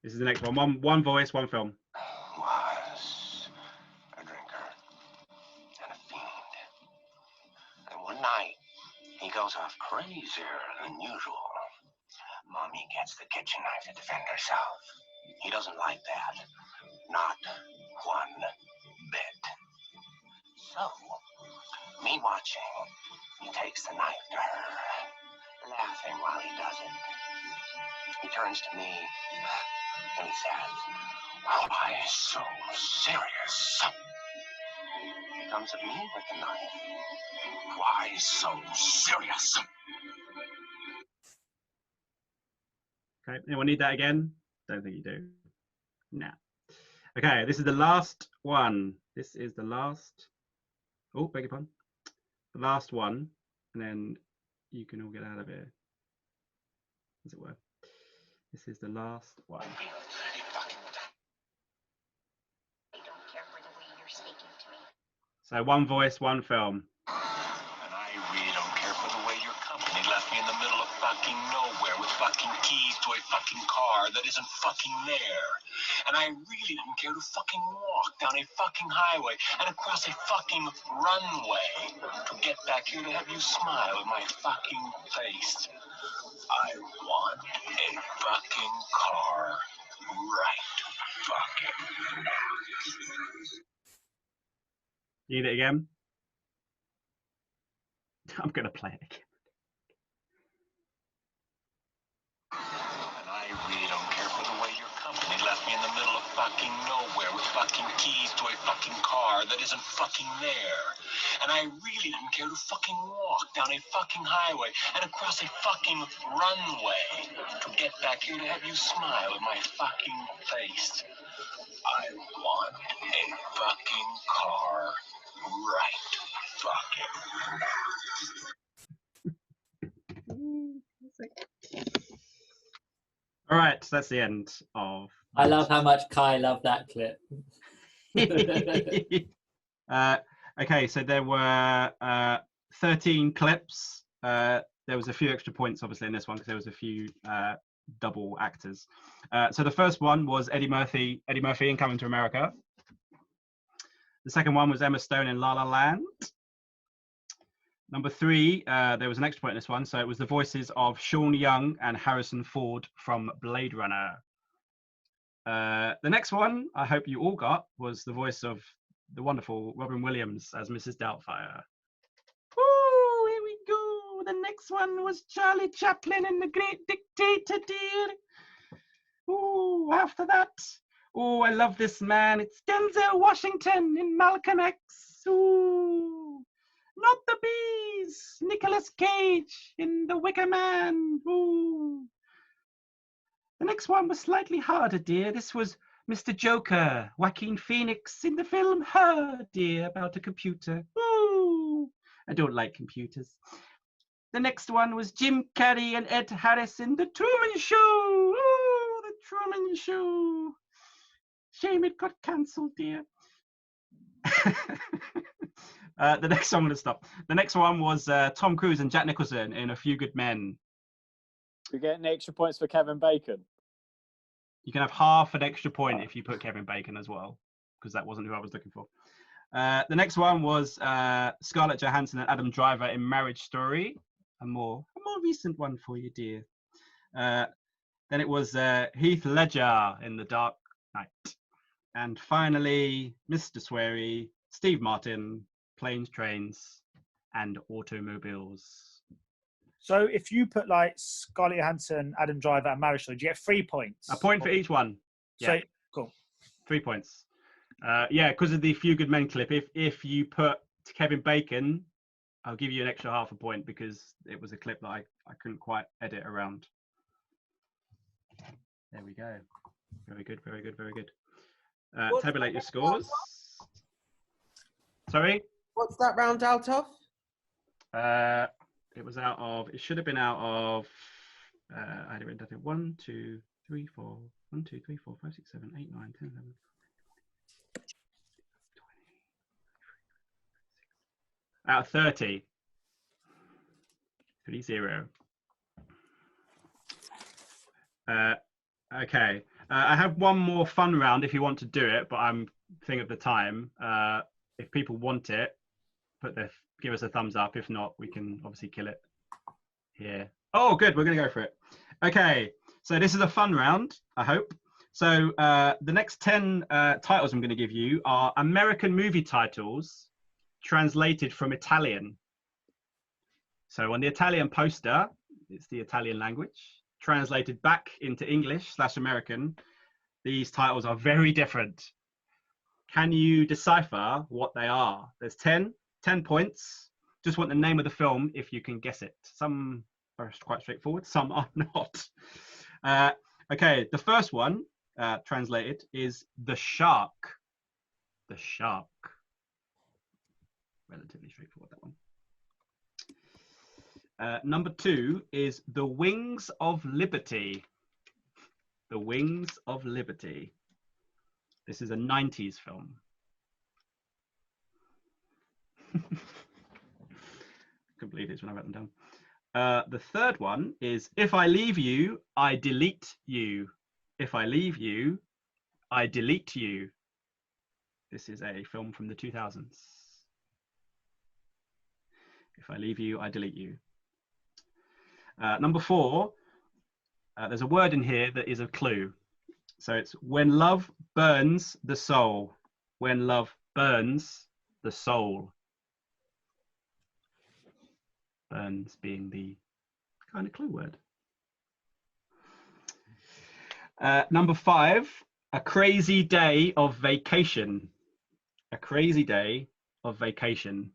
This is the next one. One voice, one film. Was a drinker and a fiend. And one night, he goes off crazier than usual. Mommy gets the kitchen knife to defend herself. He doesn't like that. Not one bit. So, me watching, he takes the knife to her, laughing while he does it. He turns to me and he says, "Why so serious?" comes at me with the knife. Why so serious? Okay, anyone need that again? Don't think you do. No. Okay, this is the last one. This is the last. Oh, beg your pardon. The last one, and then you can all get out of here, as it were. This is the last one. I don't care for the way you're speaking to me. So one voice, one film. And I really don't care for the way your company left me in the middle of fucking nowhere with fucking keys to a fucking car that isn't fucking there. And I really didn't care to fucking walk down a fucking highway and across a fucking runway to get back here to have you smile in my fucking face. I want a fucking car right fucking now. Need it again? I'm gonna play it again. And I really don't care for the way your company left me in the middle of fucking nowhere with fucking keys to a fucking car that isn't fucking there. And I really didn't care to fucking walk down a fucking highway and across a fucking runway to get back here to have you smile in my fucking face. I want a fucking car right fucking now. All right, so that's the end of. I love how much Kai loved that clip. Okay, so there were 13 clips. There was a few extra points, obviously, in this one because there was a few double actors. So the first one was Eddie Murphy in Coming to America. The second one was Emma Stone in La La Land. Number 3, there was an extra point in this one, so it was the voices of Sean Young and Harrison Ford from Blade Runner. The next one, I hope you all got, was the voice of the wonderful Robin Williams as Mrs. Doubtfire. Ooh, here we go. The next one was Charlie Chaplin in The Great Dictator, dear. Ooh, after that, oh, I love this man. It's Denzel Washington in Malcolm X. Ooh, not the bees. Nicolas Cage in The Wicker Man. Ooh. The next one was slightly harder, dear. This was Mr. Joker, Joaquin Phoenix in the film Her, dear, about a computer. Ooh, I don't like computers. The next one was Jim Carrey and Ed Harris in The Truman Show. Ooh, The Truman Show. Shame it got cancelled, dear. The next one, I'm gonna stop. The next one was Tom Cruise and Jack Nicholson in A Few Good Men. We're getting extra points for Kevin Bacon. You can have half an extra point if you put Kevin Bacon as well, because that wasn't who I was looking for. The next one was Scarlett Johansson and Adam Driver in Marriage Story. A more recent one for you, dear. Then it was Heath Ledger in The Dark Knight. And finally, Mr. Sweary, Steve Martin, Planes, Trains, and Automobiles. So if you put like Scarlett Johansson, Adam Driver, and Marriage Story, do you get 3 points? A point for each one. Yeah. So cool. 3 points. Yeah, because of the Few Good Men clip. If you put Kevin Bacon, I'll give you an extra half a point because it was a clip that I couldn't quite edit around. There we go. Very good, very good, very good. Tabulate your scores. Sorry? What's that round out of? It was out of, it should have been out of, I had it written down. 1, 2, 3, 4, 1, 2, 3, 4, 5, 6, 7, 8, 9, 10, 11. Out of 30. 3-0. Okay. I have one more fun round if you want to do it, but I'm thinking of the time. If people want it, give us a thumbs up. If not, we can obviously kill it here. Oh, good. We're going to go for it. Okay. So this is a fun round, I hope. So the next 10 titles I'm going to give you are American movie titles translated from Italian. So on the Italian poster, it's the Italian language. Translated back into English/American, these titles are very different. Can you decipher what they are? There's 10 points. Just want the name of the film if you can guess it. Some are quite straightforward, some are not. Okay, the first one, translated, is The Shark. The Shark. Relatively straightforward, that one. Number 2 is The Wings of Liberty. The Wings of Liberty. This is a 90s film. Couldn't believe this when I wrote them down. The third one is If I Leave You, I Delete You. If I Leave You, I Delete You. This is a film from the 2000s. If I Leave You, I Delete You. Number 4, there's a word in here that is a clue. So it's When Love Burns the Soul. When Love Burns the Soul. Burns being the kind of clue word. Number 5, A Crazy Day of Vacation. A Crazy Day of Vacation.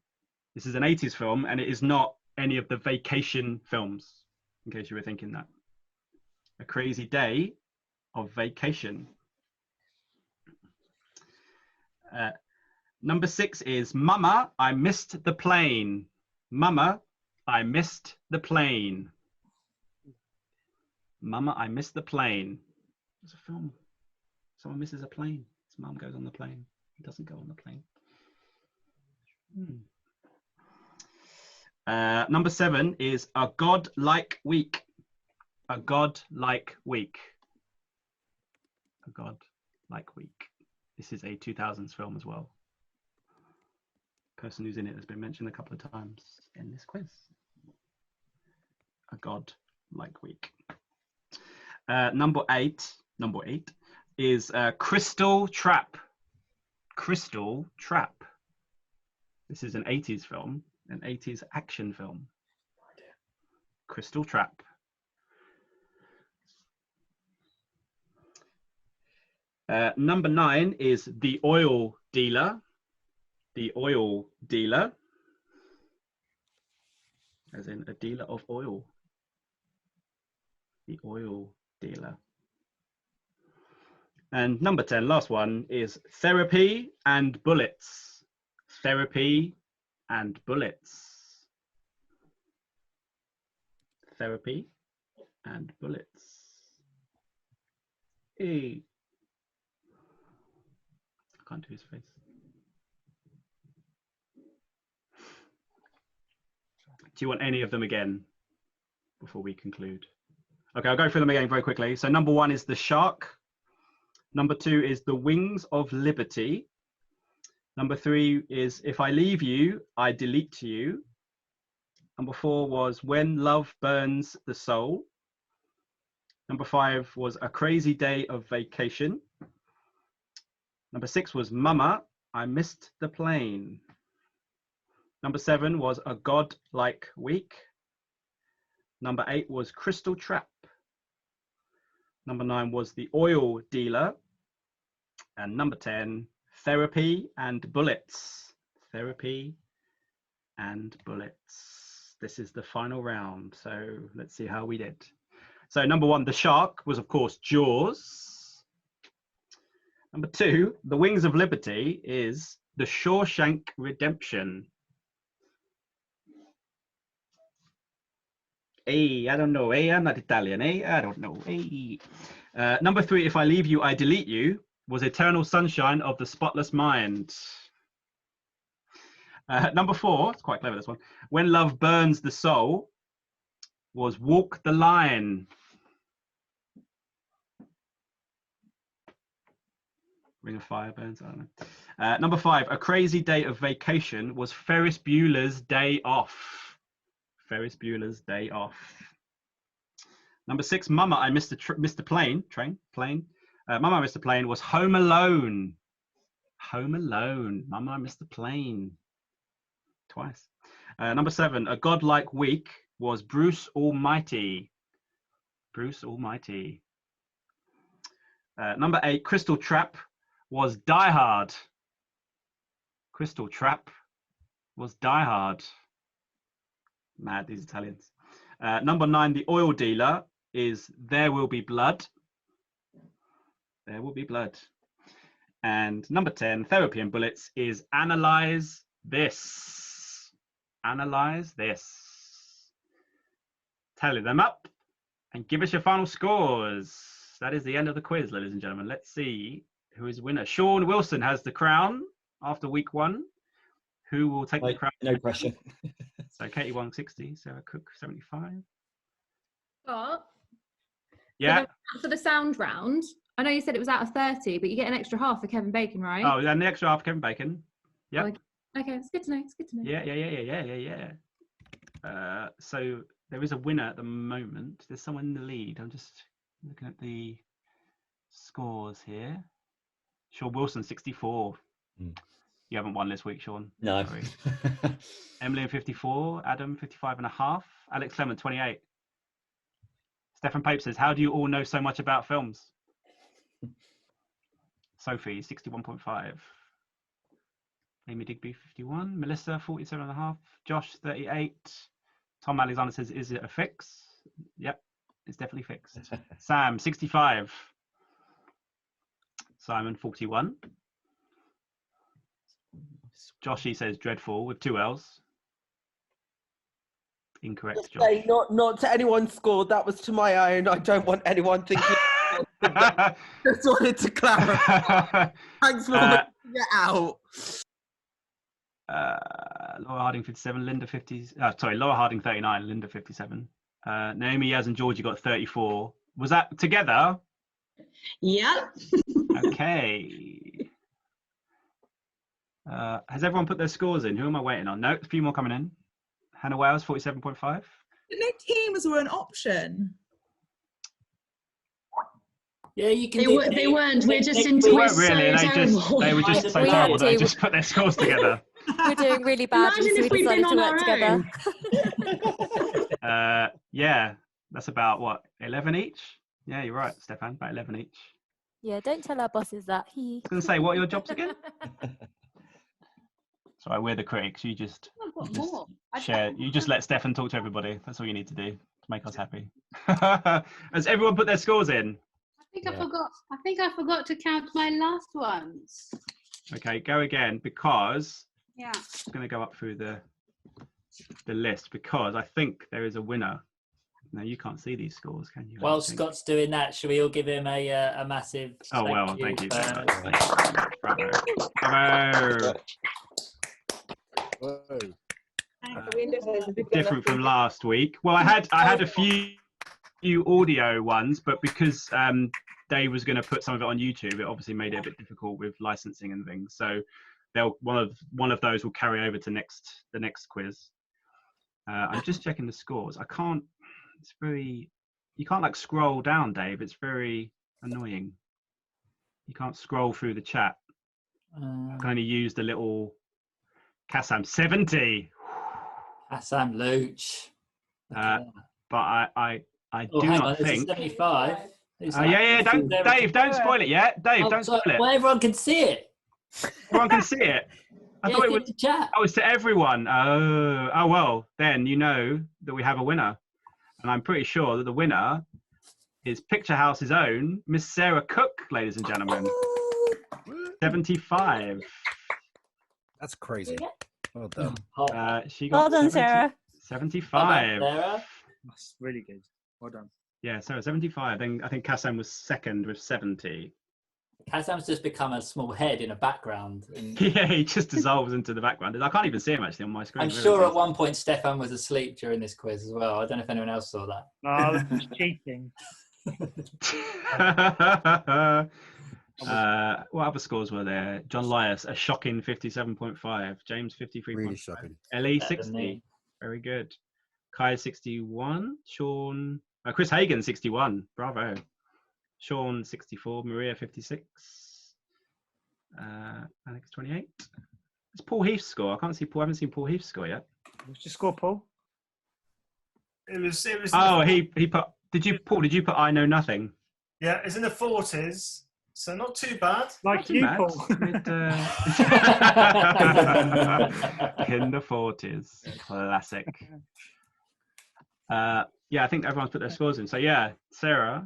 This is an 80s film, and it is not any of the vacation films, in case you were thinking that. A Crazy Day of Vacation. Number 6 is Mama, I Missed the Plane. Mama, I Missed the Plane. Mama, I Missed the Plane. It's a film. Someone misses a plane. His mum goes on the plane. He doesn't go on the plane. Number 7 is A God-Like Week. A God-Like Week. A God-Like Week. This is a 2000s film as well. The person who's in it has been mentioned a couple of times in this quiz. A God-Like Week. Number 8 is Crystal Trap. Crystal Trap. This is an 80s film, an 80s action film. Crystal Trap. Number 9 is The Oil Dealer. The Oil Dealer. As in a dealer of oil. The Oil Dealer. And number 10, last one, is Therapy and Bullets. Therapy and Bullets. Therapy and Bullets. Hey. I can't do his face. Do you want any of them again before we conclude? Okay, I'll go through them again very quickly. So number 1 is The Shark. Number 2 is The Wings of Liberty. Number 3 is If I Leave You, I Delete You. Number 4 was When Love Burns the Soul. Number 5 was A Crazy Day of Vacation. Number 6 was Mama, I Missed the Plane. Number 7 was A God-Like Week. Number 8 was Crystal Trap. Number 9 was The Oil Dealer. And number 10, Therapy and Bullets. Therapy and Bullets. This is the final round. So let's see how we did. So number 1, The Shark, was of course Jaws. Number 2, The Wings of Liberty, is The Shawshank Redemption. Hey, I don't know. Hey, I'm not Italian. Hey, I don't know. Hey. Number 3, If I Leave You, I Delete You, was Eternal Sunshine of the Spotless Mind. Number 4, it's quite clever, this one. When Love Burns the Soul, was Walk the Line. Ring of Fire burns, I don't know. Number 5, A Crazy Day of Vacation, was Ferris Bueller's Day Off. Ferris Bueller's Day Off. Number 6, Mama, I Missed the Plane. Mama, I Missed the Plane, was Home Alone. Home Alone. Mama, I Missed the Plane. Twice. Number 7, A Godlike Week, was Bruce Almighty. Bruce Almighty. Number 8, Crystal Trap, was Die Hard. Crystal Trap was Die Hard. Mad, these Italians. Number 9, The Oil Dealer is There Will Be Blood. There Will Be Blood. And number 10, Therapy and Bullets is Analyze This. Analyze This. Tally them up and give us your final scores. That is the end of the quiz, ladies and gentlemen. Let's see who is winner. Sean Wilson has the crown after week 1. Who will take the crown? No pressure. So Katie 160, Sarah Cook 75. But Yeah. for the sound round, I know you said it was out of 30, but you get an extra half for Kevin Bacon, right? Oh, and the extra half Kevin Bacon. Yep. Okay, it's good to know. It's good to know. Yeah. So there is a winner at the moment. There's someone in the lead. I'm just looking at the scores here. Sean Wilson 64. You haven't won this week, Sean. No. Sorry. Emily 54. Adam 55.5. Alex Clement 28. Stefan Pape says, "How do you all know so much about films?" Sophie 61.5. Amy Digby 51. Melissa 47.5. Josh 38. Tom Alexander says, "Is it a fix?" Yep, it's definitely fixed. Sam 65. Simon 41. Joshy says Dreadful with 2 L's. Incorrect, Just Josh. say not to anyone's score. That was to my own. I don't want anyone thinking. Just wanted to clarify. Thanks for making it out. Laura Harding 57, Linda 50. Laura Harding 39, Linda 57. Naomi Yaz and Georgie got 34. Was that together? Yep. Okay. Has everyone put their scores in? Who am I waiting on? No, a few more coming in. Hannah Wales 47.5. No teams were an option. Yeah, you can. They weren't. We're just in They weren't so really. They were just so terrible. They just put their scores together. We're doing really badly, Imagine so we if we'd been decided to on work our together. Yeah, that's about what, 11 each? Yeah, you're right, Stefan. About 11 each. Yeah, don't tell our bosses that. I was going to say, what are your jobs again? Sorry, we're the critics. You just share. You just let Stefan talk to everybody. That's all you need to do to make us happy. Has everyone put their scores in? I think I forgot to count my last ones. Okay, go again, because Yeah. I'm going to go up through the list because I think there is a winner. Now you can't see these scores, can you? While Scott's doing that, should we all give him a massive? Oh well, thank you. Bravo. Bravo. Different from last week. Well, I had a few audio ones, but because Dave was going to put some of it on YouTube, it obviously made it a bit difficult with licensing and things. So one of those will carry over to the next quiz. I'm just checking the scores. I can't. It's very. You can't like scroll down, Dave. It's very annoying. You can't scroll through the chat. I can only use the little. Kassam 70. Kassam Looch. But I do hang not on, think. 75. Yeah. Dave, don't spoil it yet. Dave, don't spoil it. Well, everyone can see it. Everyone can see it. I thought it was. Oh, it's to everyone. Oh well. Then you know that we have a winner, and I'm pretty sure that the winner is Picture House's own Miss Sarah Cook, ladies and gentlemen. 75. That's crazy. Well done. She got Well done, Sarah. 75. That's really good. Well done. Yeah, Sarah 75. Then I think Kassam was second with 70. Kassam's just become a small head in a background. Yeah, he just dissolves into the background. I can't even see him actually on my screen. I'm sure at one point Stefan was asleep during this quiz as well. I don't know if anyone else saw that. No, I was cheating. What other scores were there? John Lyas, a shocking 57.5. James 53. Really shocking. Ellie 60. Very good. Kai 61. Sean. Chris Hagen 61. Bravo. Sean 64. Maria 56. Alex 28. It's Paul Heath's score. I can't see Paul. I haven't seen Paul Heath's score yet. What's your score, Paul? It was. Oh, he put. Did you, Paul? Did you put I know nothing? Yeah, it's in the 40s. So not too bad. Like you, Paul. In the 40s. Classic. Yeah, I think everyone's put their scores in. So yeah, Sarah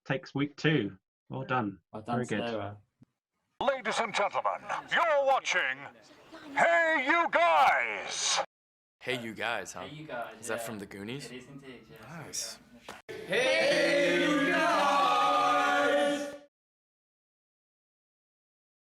takes week 2. Well done. Well done, Very good. Sarah. Ladies and gentlemen, you're watching Hey You Guys! Hey You Guys, huh? Hey, you guys. Is that from the Goonies? It is indeed, yes. Nice. Hey